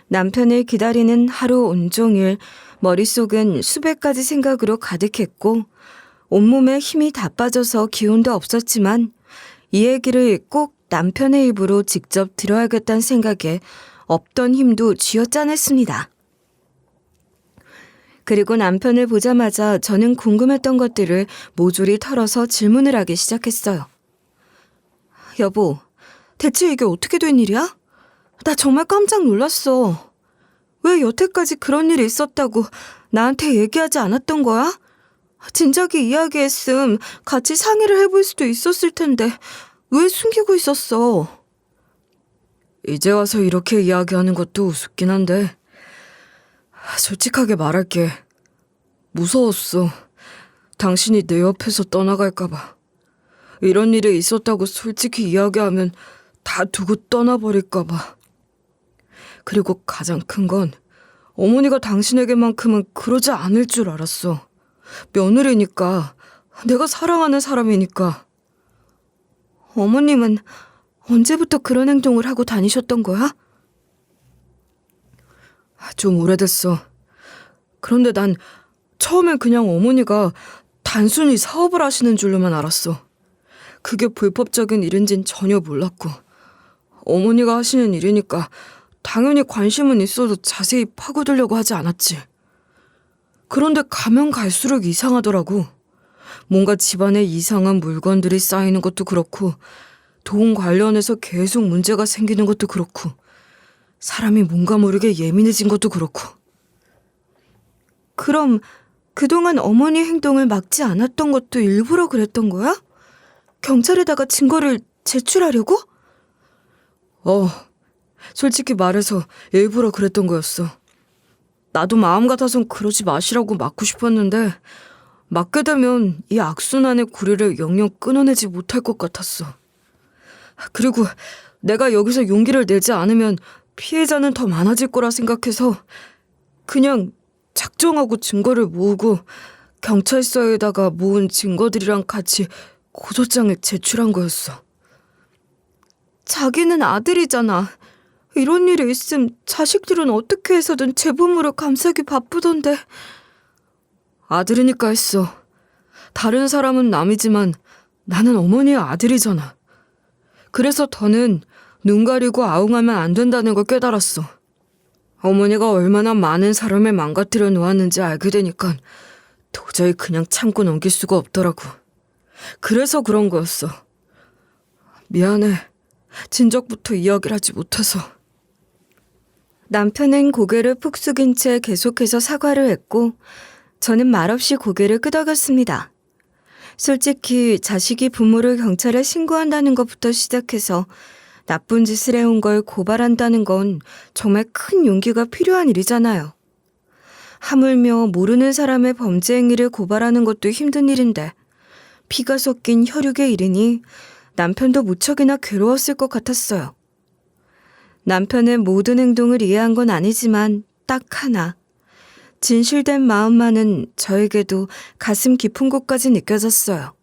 남편을 기다리는 하루 온종일 머릿속은 수백 가지 생각으로 가득했고 온몸에 힘이 다 빠져서 기운도 없었지만 이 얘기를 꼭 남편의 입으로 직접 들어야겠다는 생각에 없던 힘도 쥐어짜냈습니다. 그리고 남편을 보자마자 저는 궁금했던 것들을 모조리 털어서 질문을 하기 시작했어요. 여보, 대체 이게 어떻게 된 일이야? 나 정말 깜짝 놀랐어. 왜 여태까지 그런 일이 있었다고 나한테 얘기하지 않았던 거야? 진작에 이야기했음 같이 상의를 해볼 수도 있었을 텐데 왜 숨기고 있었어? 이제 와서 이렇게 이야기하는 것도 우습긴 한데 솔직하게 말할게. 무서웠어. 당신이 내 옆에서 떠나갈까봐. 이런 일이 있었다고 솔직히 이야기하면 다 두고 떠나버릴까봐. 그리고 가장 큰 건 어머니가 당신에게만큼은 그러지 않을 줄 알았어. 며느리니까, 내가 사랑하는 사람이니까. 어머님은 언제부터 그런 행동을 하고 다니셨던 거야? 좀 오래됐어. 그런데 난 처음엔 그냥 어머니가 단순히 사업을 하시는 줄로만 알았어. 그게 불법적인 일인진 전혀 몰랐고 어머니가 하시는 일이니까 당연히 관심은 있어도 자세히 파고들려고 하지 않았지. 그런데 가면 갈수록 이상하더라고. 뭔가 집안에 이상한 물건들이 쌓이는 것도 그렇고 돈 관련해서 계속 문제가 생기는 것도 그렇고 사람이 뭔가 모르게 예민해진 것도 그렇고. 그럼 그동안 어머니 행동을 막지 않았던 것도 일부러 그랬던 거야? 경찰에다가 증거를 제출하려고? 솔직히 말해서 일부러 그랬던 거였어. 나도 마음 같아선 그러지 마시라고 막고 싶었는데 막게 되면 이 악순환의 고리를 영영 끊어내지 못할 것 같았어. 그리고 내가 여기서 용기를 내지 않으면 피해자는 더 많아질 거라 생각해서 그냥 작정하고 증거를 모으고 경찰서에다가 모은 증거들이랑 같이 고소장을 제출한 거였어. 자기는 아들이잖아. 이런 일이 있음 자식들은 어떻게 해서든 제보물을 감싸기 바쁘던데. 아들이니까 했어. 다른 사람은 남이지만 나는 어머니의 아들이잖아. 그래서 더는 눈 가리고 아웅하면 안 된다는 걸 깨달았어. 어머니가 얼마나 많은 사람을 망가뜨려 놓았는지 알게 되니까 도저히 그냥 참고 넘길 수가 없더라고. 그래서 그런 거였어. 미안해. 진작부터 이야기를 하지 못해서. 남편은 고개를 푹 숙인 채 계속해서 사과를 했고 저는 말없이 고개를 끄덕였습니다. 솔직히 자식이 부모를 경찰에 신고한다는 것부터 시작해서 나쁜 짓을 해온 걸 고발한다는 건 정말 큰 용기가 필요한 일이잖아요. 하물며 모르는 사람의 범죄 행위를 고발하는 것도 힘든 일인데 피가 섞인 혈육의 일이니 남편도 무척이나 괴로웠을 것 같았어요. 남편의 모든 행동을 이해한 건 아니지만 딱 하나, 진실된 마음만은 저에게도 가슴 깊은 곳까지 느껴졌어요.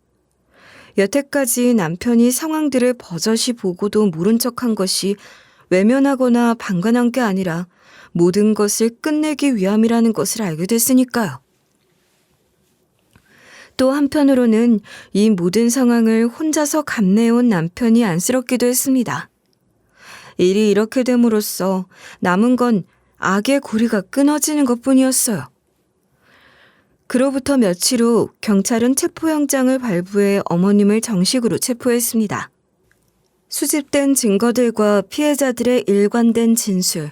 여태까지 남편이 상황들을 버젓이 보고도 모른 척한 것이 외면하거나 방관한 게 아니라 모든 것을 끝내기 위함이라는 것을 알게 됐으니까요. 또 한편으로는 이 모든 상황을 혼자서 감내해온 남편이 안쓰럽기도 했습니다. 일이 이렇게 됨으로써 남은 건 악의 고리가 끊어지는 것뿐이었어요. 그로부터 며칠 후 경찰은 체포영장을 발부해 어머님을 정식으로 체포했습니다. 수집된 증거들과 피해자들의 일관된 진술,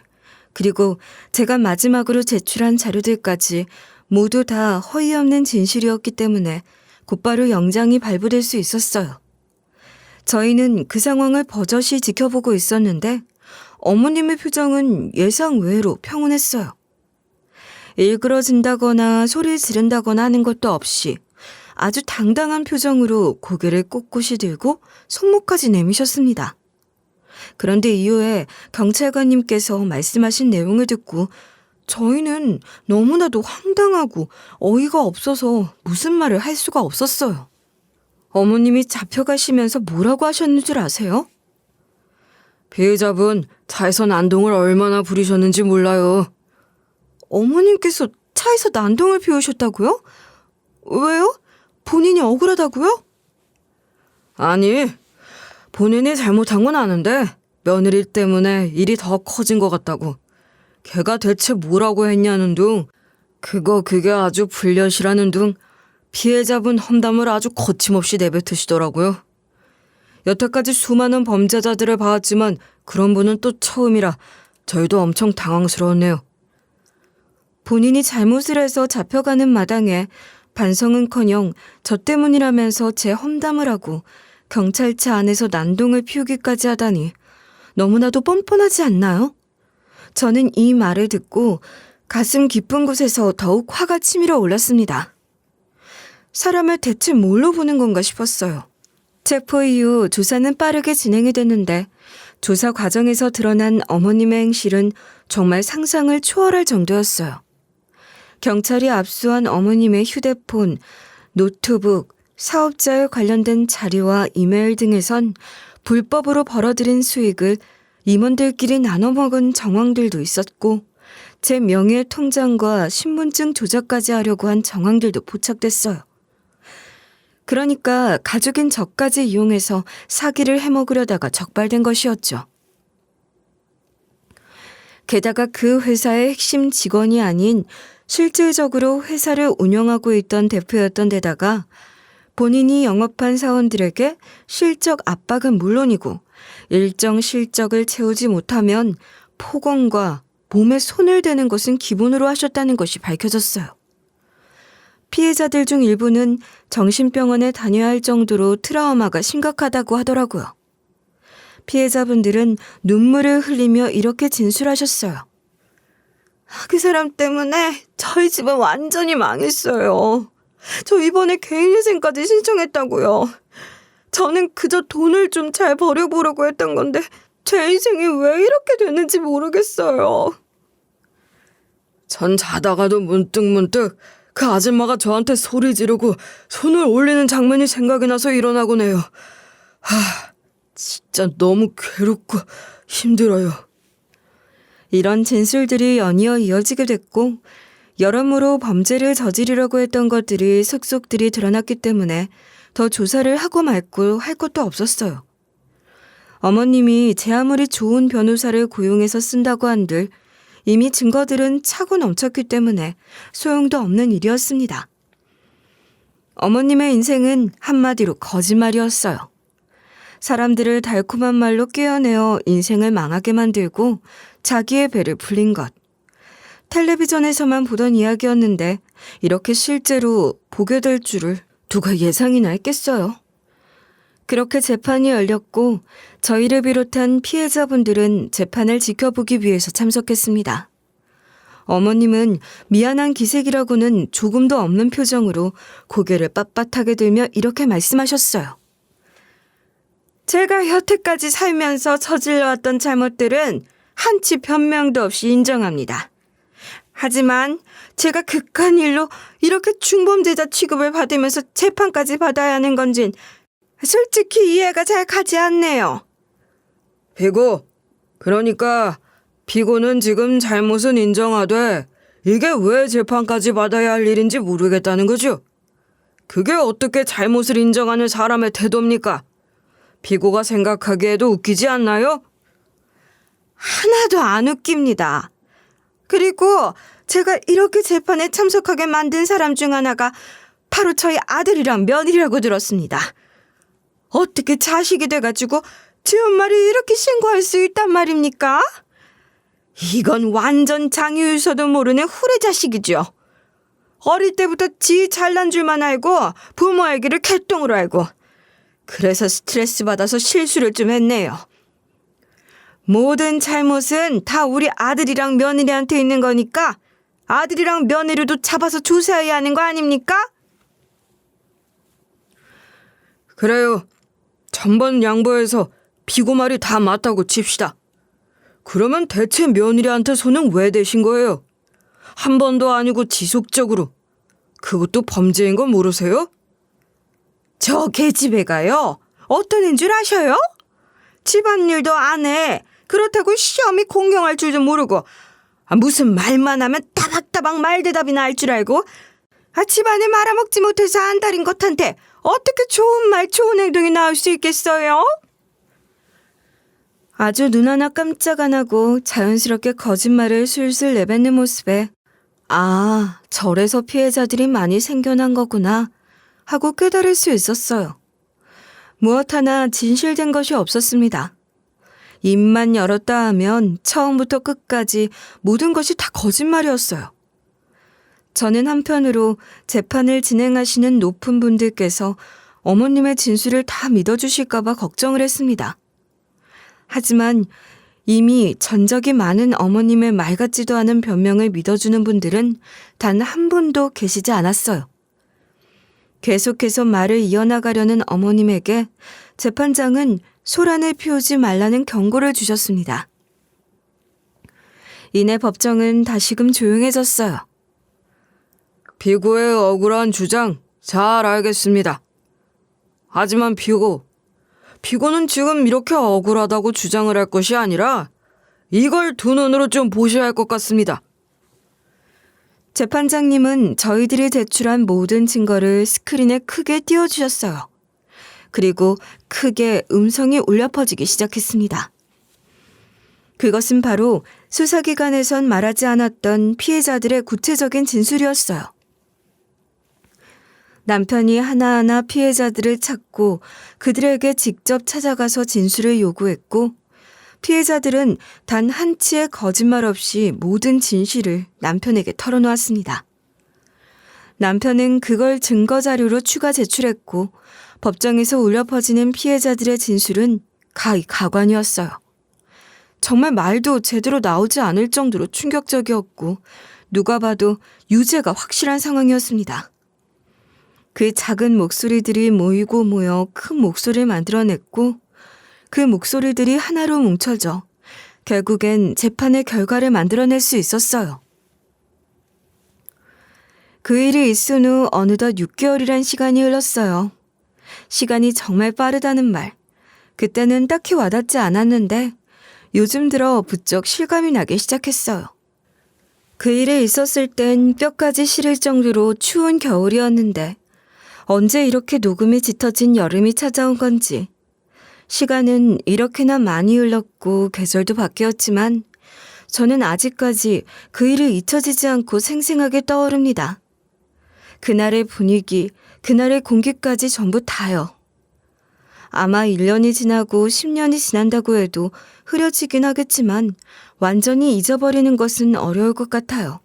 그리고 제가 마지막으로 제출한 자료들까지 모두 다 허위 없는 진실이었기 때문에 곧바로 영장이 발부될 수 있었어요. 저희는 그 상황을 버젓이 지켜보고 있었는데 어머님의 표정은 예상 외로 평온했어요. 일그러진다거나 소리를 지른다거나 하는 것도 없이 아주 당당한 표정으로 고개를 꼿꼿이 들고 손목까지 내미셨습니다. 그런데 이후에 경찰관님께서 말씀하신 내용을 듣고 저희는 너무나도 황당하고 어이가 없어서 무슨 말을 할 수가 없었어요. 어머님이 잡혀가시면서 뭐라고 하셨는 줄 아세요? 피해자분 차에서 난동을 얼마나 부리셨는지 몰라요. 어머님께서 차에서 난동을 피우셨다고요? 왜요? 본인이 억울하다고요? 아니, 본인이 잘못한 건 아는데 며느리 때문에 일이 더 커진 것 같다고. 걔가 대체 뭐라고 했냐는 둥, 그게 아주 불려시라는 둥, 피해자분 험담을 아주 거침없이 내뱉으시더라고요. 여태까지 수많은 범죄자들을 봐왔지만 그런 분은 또 처음이라 저희도 엄청 당황스러웠네요. 본인이 잘못을 해서 잡혀가는 마당에 반성은커녕 저 때문이라면서 제 험담을 하고 경찰차 안에서 난동을 피우기까지 하다니 너무나도 뻔뻔하지 않나요? 저는 이 말을 듣고 가슴 깊은 곳에서 더욱 화가 치밀어 올랐습니다. 사람을 대체 뭘로 보는 건가 싶었어요. 체포 이후 조사는 빠르게 진행이 됐는데 조사 과정에서 드러난 어머님의 행실은 정말 상상을 초월할 정도였어요. 경찰이 압수한 어머님의 휴대폰, 노트북, 사업자에 관련된 자료와 이메일 등에선 불법으로 벌어들인 수익을 임원들끼리 나눠 먹은 정황들도 있었고 제 명예 통장과 신분증 조작까지 하려고 한 정황들도 포착됐어요. 그러니까 가족인 저까지 이용해서 사기를 해먹으려다가 적발된 것이었죠. 게다가 그 회사의 핵심 직원이 아닌 실질적으로 회사를 운영하고 있던 대표였던 데다가 본인이 영업한 사원들에게 실적 압박은 물론이고 일정 실적을 채우지 못하면 폭언과 몸에 손을 대는 것은 기본으로 하셨다는 것이 밝혀졌어요. 피해자들 중 일부는 정신병원에 다녀야 할 정도로 트라우마가 심각하다고 하더라고요. 피해자분들은 눈물을 흘리며 이렇게 진술하셨어요. 그 사람 때문에 저희 집은 완전히 망했어요. 저 이번에 개인위생까지 신청했다고요. 저는 그저 돈을 좀 잘 벌여보려고 했던 건데 제 인생이 왜 이렇게 됐는지 모르겠어요. 전 자다가도 문득 그 아줌마가 저한테 소리 지르고 손을 올리는 장면이 생각이 나서 일어나곤 해요. 진짜 너무 괴롭고 힘들어요. 이런 진술들이 연이어 이어지게 됐고 여러모로 범죄를 저지르려고 했던 것들이 속속들이 드러났기 때문에 더 조사를 하고 말고 할 것도 없었어요. 어머님이 제 아무리 좋은 변호사를 고용해서 쓴다고 한들 이미 증거들은 차고 넘쳤기 때문에 소용도 없는 일이었습니다. 어머님의 인생은 한마디로 거짓말이었어요. 사람들을 달콤한 말로 꿰어내어 인생을 망하게 만들고 자기의 배를 불린 것. 텔레비전에서만 보던 이야기였는데 이렇게 실제로 보게 될 줄을 누가 예상이나 했겠어요. 그렇게 재판이 열렸고 저희를 비롯한 피해자분들은 재판을 지켜보기 위해서 참석했습니다. 어머님은 미안한 기색이라고는 조금도 없는 표정으로 고개를 빳빳하게 들며 이렇게 말씀하셨어요. 제가 여태까지 살면서 저질러왔던 잘못들은 한치 변명도 없이 인정합니다. 하지만 제가 그깟 일로 이렇게 중범죄자 취급을 받으면서 재판까지 받아야 하는 건진 솔직히 이해가 잘 가지 않네요. 피고, 그러니까 피고는 지금 잘못은 인정하되 이게 왜 재판까지 받아야 할 일인지 모르겠다는 거죠? 그게 어떻게 잘못을 인정하는 사람의 태도입니까? 피고가 생각하기에도 웃기지 않나요? 하나도 안 웃깁니다. 그리고 제가 이렇게 재판에 참석하게 만든 사람 중 하나가 바로 저희 아들이랑 며느리라고 들었습니다. 어떻게 자식이 돼가지고 제 엄마를 이렇게 신고할 수 있단 말입니까? 이건 완전 장유유서도 모르는 후레 자식이죠. 어릴 때부터 지 잘난 줄만 알고 부모 얘기를 개똥으로 알고 그래서 스트레스 받아서 실수를 좀 했네요. 모든 잘못은 다 우리 아들이랑 며느리한테 있는 거니까 아들이랑 며느리도 잡아서 조사해야 하는 거 아닙니까? 그래요. 전번 양보해서 비고 말이 다 맞다고 칩시다. 그러면 대체 며느리한테 손은 왜 대신 거예요? 한 번도 아니고 지속적으로. 그것도 범죄인 거 모르세요? 저 계집애가요. 어떤 애인 줄 아셔요? 집안일도 안 해. 그렇다고 시험이 공경할 줄도 모르고 무슨 말만 하면 따박따박 말대답이나 할 줄 알고 집안에 말아먹지 못해서 안달인 것한테 어떻게 좋은 말 좋은 행동이 나올 수 있겠어요? 아주 눈 하나 깜짝 안 하고 자연스럽게 거짓말을 술술 내뱉는 모습에 아, 절에서 피해자들이 많이 생겨난 거구나 하고 깨달을 수 있었어요. 무엇 하나 진실된 것이 없었습니다. 입만 열었다 하면 처음부터 끝까지 모든 것이 다 거짓말이었어요. 저는 한편으로 재판을 진행하시는 높은 분들께서 어머님의 진술을 다 믿어주실까봐 걱정을 했습니다. 하지만 이미 전적이 많은 어머님의 말 같지도 않은 변명을 믿어주는 분들은 단 한 분도 계시지 않았어요. 계속해서 말을 이어나가려는 어머님에게 재판장은 소란을 피우지 말라는 경고를 주셨습니다. 이내 법정은 다시금 조용해졌어요. 피고의 억울한 주장 잘 알겠습니다. 하지만 피고는 지금 이렇게 억울하다고 주장을 할 것이 아니라 이걸 두 눈으로 좀 보셔야 할 것 같습니다. 재판장님은 저희들이 제출한 모든 증거를 스크린에 크게 띄워주셨어요. 그리고 크게 음성이 울려 퍼지기 시작했습니다. 그것은 바로 수사기관에선 말하지 않았던 피해자들의 구체적인 진술이었어요. 남편이 하나하나 피해자들을 찾고 그들에게 직접 찾아가서 진술을 요구했고 피해자들은 단 한치의 거짓말 없이 모든 진실을 남편에게 털어놓았습니다. 남편은 그걸 증거자료로 추가 제출했고 법정에서 울려 퍼지는 피해자들의 진술은 가관이었어요. 정말 말도 제대로 나오지 않을 정도로 충격적이었고 누가 봐도 유죄가 확실한 상황이었습니다. 그 작은 목소리들이 모이고 모여 큰 목소리를 만들어냈고 그 목소리들이 하나로 뭉쳐져 결국엔 재판의 결과를 만들어낼 수 있었어요. 그 일이 있은 후 어느덧 6개월이란 시간이 흘렀어요. 시간이 정말 빠르다는 말. 그때는 딱히 와닿지 않았는데 요즘 들어 부쩍 실감이 나기 시작했어요. 그 일이 있었을 땐 뼈까지 시릴 정도로 추운 겨울이었는데 언제 이렇게 녹음이 짙어진 여름이 찾아온 건지 시간은 이렇게나 많이 흘렀고 계절도 바뀌었지만 저는 아직까지 그 일이 잊혀지지 않고 생생하게 떠오릅니다. 그날의 분위기, 그날의 공기까지 전부 다요. 아마 1년이 지나고 10년이 지난다고 해도 흐려지긴 하겠지만 완전히 잊어버리는 것은 어려울 것 같아요.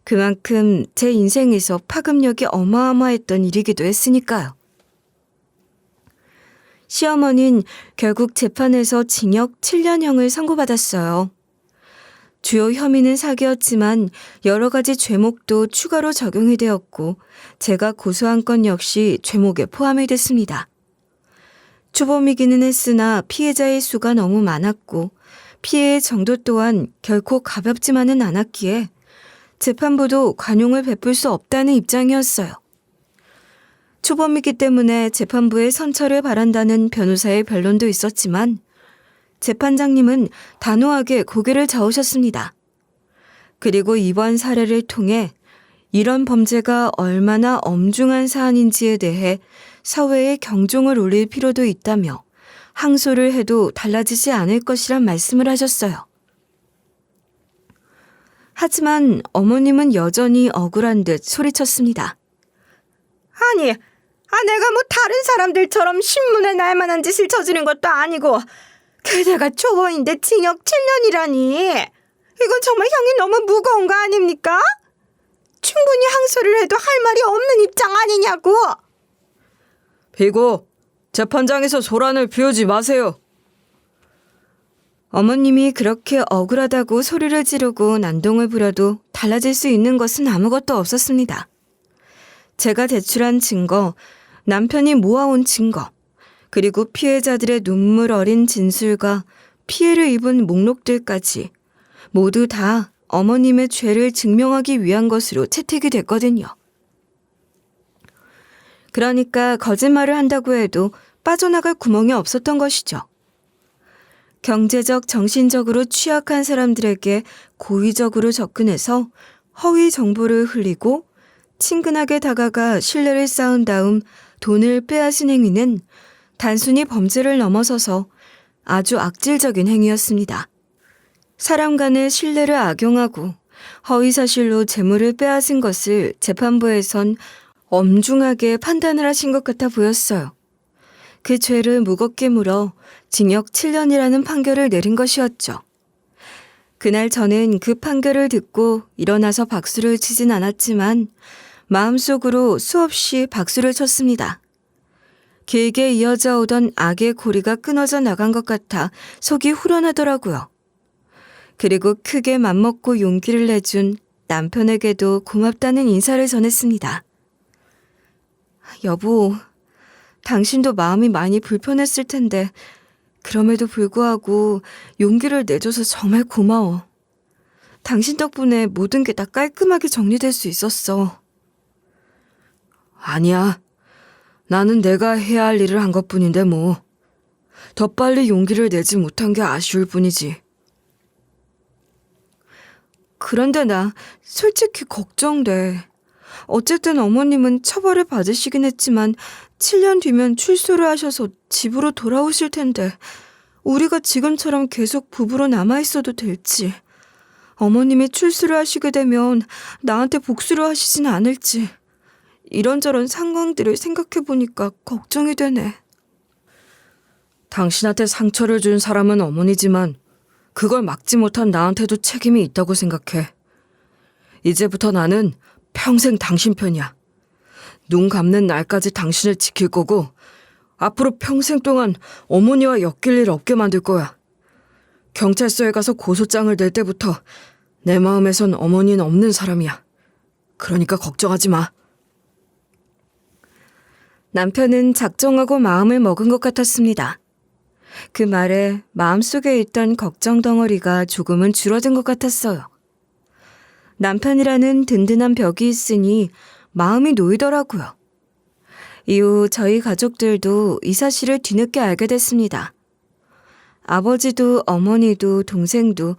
그만큼 제 인생에서 파급력이 어마어마했던 일이기도 했으니까요. 시어머니는 결국 재판에서 징역 7년형을 선고받았어요. 주요 혐의는 사기였지만 여러 가지 죄목도 추가로 적용이 되었고 제가 고소한 건 역시 죄목에 포함이 됐습니다. 초범이기는 했으나 피해자의 수가 너무 많았고 피해의 정도 또한 결코 가볍지만은 않았기에 재판부도 관용을 베풀 수 없다는 입장이었어요. 초범이기 때문에 재판부의 선처를 바란다는 변호사의 변론도 있었지만 재판장님은 단호하게 고개를 저으셨습니다. 그리고 이번 사례를 통해 이런 범죄가 얼마나 엄중한 사안인지에 대해 사회에 경종을 울릴 필요도 있다며 항소를 해도 달라지지 않을 것이란 말씀을 하셨어요. 하지만 어머님은 여전히 억울한 듯 소리쳤습니다. 내가 뭐 다른 사람들처럼 신문에 날 만한 짓을 저지른 것도 아니고 게다가 초범인데 징역 7년이라니. 이건 정말 형이 너무 무거운 거 아닙니까? 충분히 항소를 해도 할 말이 없는 입장 아니냐고. 비고, 재판장에서 소란을 피우지 마세요. 어머님이 그렇게 억울하다고 소리를 지르고 난동을 부려도 달라질 수 있는 것은 아무것도 없었습니다. 제가 제출한 증거, 남편이 모아온 증거, 그리고 피해자들의 눈물 어린 진술과 피해를 입은 목록들까지 모두 다 어머님의 죄를 증명하기 위한 것으로 채택이 됐거든요. 그러니까 거짓말을 한다고 해도 빠져나갈 구멍이 없었던 것이죠. 경제적, 정신적으로 취약한 사람들에게 고의적으로 접근해서 허위 정보를 흘리고 친근하게 다가가 신뢰를 쌓은 다음 돈을 빼앗은 행위는 단순히 범죄를 넘어서서 아주 악질적인 행위였습니다. 사람 간의 신뢰를 악용하고 허위사실로 재물을 빼앗은 것을 재판부에선 엄중하게 판단을 하신 것 같아 보였어요. 그 죄를 무겁게 물어 징역 7년이라는 판결을 내린 것이었죠. 그날 저는 그 판결을 듣고 일어나서 박수를 치진 않았지만 마음속으로 수없이 박수를 쳤습니다. 길게 이어져 오던 악의 고리가 끊어져 나간 것 같아 속이 후련하더라고요. 그리고 크게 맘먹고 용기를 내준 남편에게도 고맙다는 인사를 전했습니다. 여보, 당신도 마음이 많이 불편했을 텐데 그럼에도 불구하고 용기를 내줘서 정말 고마워. 당신 덕분에 모든 게 다 깔끔하게 정리될 수 있었어. 아니야. 나는 내가 해야 할 일을 한 것뿐인데 뭐. 더 빨리 용기를 내지 못한 게 아쉬울 뿐이지. 그런데 나 솔직히 걱정돼. 어쨌든 어머님은 처벌을 받으시긴 했지만 7년 뒤면 출소를 하셔서 집으로 돌아오실 텐데 우리가 지금처럼 계속 부부로 남아있어도 될지, 어머님이 출소를 하시게 되면 나한테 복수를 하시진 않을지, 이런저런 상황들을 생각해보니까 걱정이 되네. 당신한테 상처를 준 사람은 어머니지만 그걸 막지 못한 나한테도 책임이 있다고 생각해. 이제부터 나는 평생 당신 편이야. 눈 감는 날까지 당신을 지킬 거고 앞으로 평생 동안 어머니와 엮일 일 없게 만들 거야. 경찰서에 가서 고소장을 낼 때부터 내 마음에선 어머니는 없는 사람이야. 그러니까 걱정하지 마. 남편은 작정하고 마음을 먹은 것 같았습니다. 그 말에 마음속에 있던 걱정 덩어리가 조금은 줄어든 것 같았어요. 남편이라는 든든한 벽이 있으니 마음이 놓이더라고요. 이후 저희 가족들도 이 사실을 뒤늦게 알게 됐습니다. 아버지도 어머니도 동생도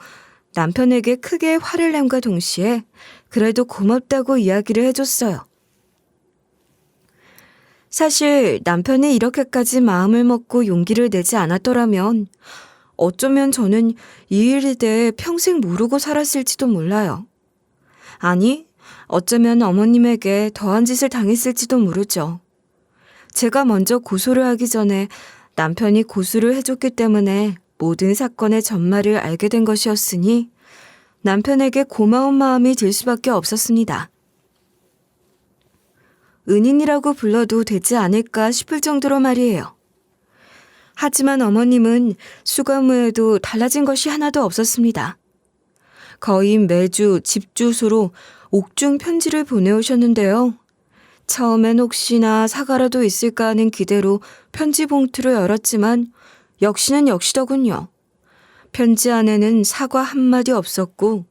남편에게 크게 화를 nem과 동시에 그래도 고맙다고 이야기를 해줬어요. 사실 남편이 이렇게까지 마음을 먹고 용기를 내지 않았더라면 어쩌면 저는 이 일에 대해 평생 모르고 살았을지도 몰라요. 아니, 어쩌면 어머님에게 더한 짓을 당했을지도 모르죠. 제가 먼저 고소를 하기 전에 남편이 고소를 해줬기 때문에 모든 사건의 전말을 알게 된 것이었으니 남편에게 고마운 마음이 들 수밖에 없었습니다. 은인이라고 불러도 되지 않을까 싶을 정도로 말이에요. 하지만 어머님은 수감 후에도 달라진 것이 하나도 없었습니다. 거의 매주 집 주소로 옥중 편지를 보내오셨는데요. 처음엔 혹시나 사과라도 있을까 하는 기대로 편지 봉투를 열었지만 역시는 역시더군요. 편지 안에는 사과 한마디 없었고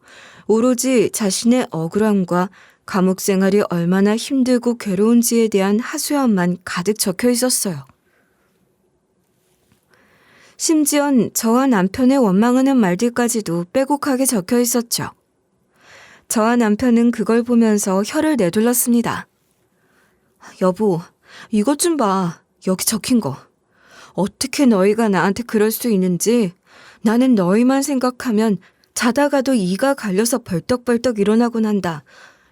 오로지 자신의 억울함과 감옥 생활이 얼마나 힘들고 괴로운지에 대한 하소연만 가득 적혀 있었어요. 심지언 저와 남편의 원망하는 말들까지도 빼곡하게 적혀 있었죠. 저와 남편은 그걸 보면서 혀를 내둘렀습니다. 여보, 이것 좀 봐. 여기 적힌 거. 어떻게 너희가 나한테 그럴 수 있는지 나는 너희만 생각하면 자다가도 이가 갈려서 벌떡벌떡 일어나곤 한다.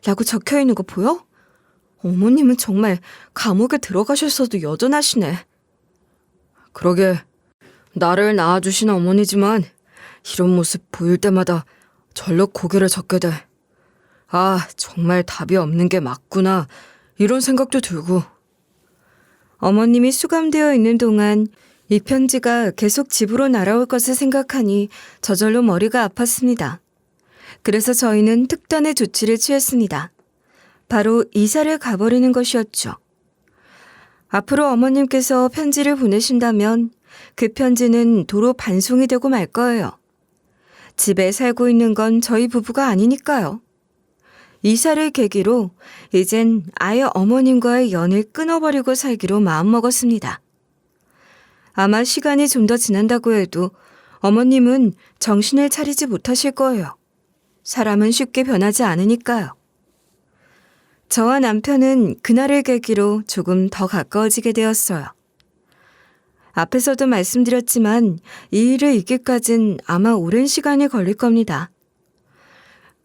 라고 적혀 있는 거 보여? 어머님은 정말 감옥에 들어가셨어도 여전하시네. 그러게, 나를 낳아주신 어머니지만 이런 모습 보일 때마다 절로 고개를 젓게 돼. 아, 정말 답이 없는 게 맞구나. 이런 생각도 들고. 어머님이 수감되어 있는 동안 이 편지가 계속 집으로 날아올 것을 생각하니 저절로 머리가 아팠습니다. 그래서 저희는 특단의 조치를 취했습니다. 바로 이사를 가버리는 것이었죠. 앞으로 어머님께서 편지를 보내신다면 그 편지는 도로 반송이 되고 말 거예요. 집에 살고 있는 건 저희 부부가 아니니까요. 이사를 계기로 이젠 아예 어머님과의 연을 끊어버리고 살기로 마음먹었습니다. 아마 시간이 좀 더 지난다고 해도 어머님은 정신을 차리지 못하실 거예요. 사람은 쉽게 변하지 않으니까요. 저와 남편은 그날을 계기로 조금 더 가까워지게 되었어요. 앞에서도 말씀드렸지만 이 일을 잊기까진 아마 오랜 시간이 걸릴 겁니다.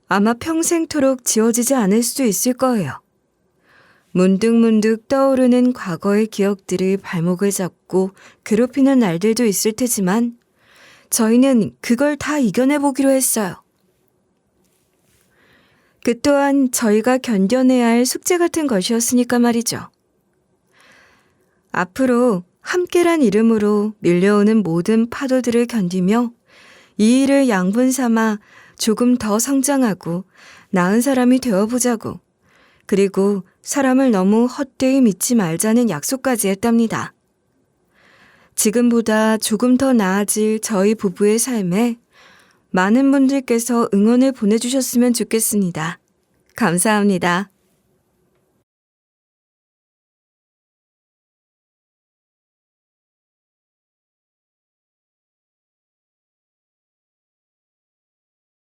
아마 평생토록 지워지지 않을 수도 있을 거예요. 문득문득 떠오르는 과거의 기억들이 발목을 잡고 괴롭히는 날들도 있을 테지만 저희는 그걸 다 이겨내보기로 했어요. 그 또한 저희가 견뎌내야 할 숙제 같은 것이었으니까 말이죠. 앞으로 함께란 이름으로 밀려오는 모든 파도들을 견디며 이 일을 양분 삼아 조금 더 성장하고 나은 사람이 되어보자고, 그리고 사람을 너무 헛되이 믿지 말자는 약속까지 했답니다. 지금보다 조금 더 나아질 저희 부부의 삶에 많은 분들께서 응원을 보내주셨으면 좋겠습니다. 감사합니다.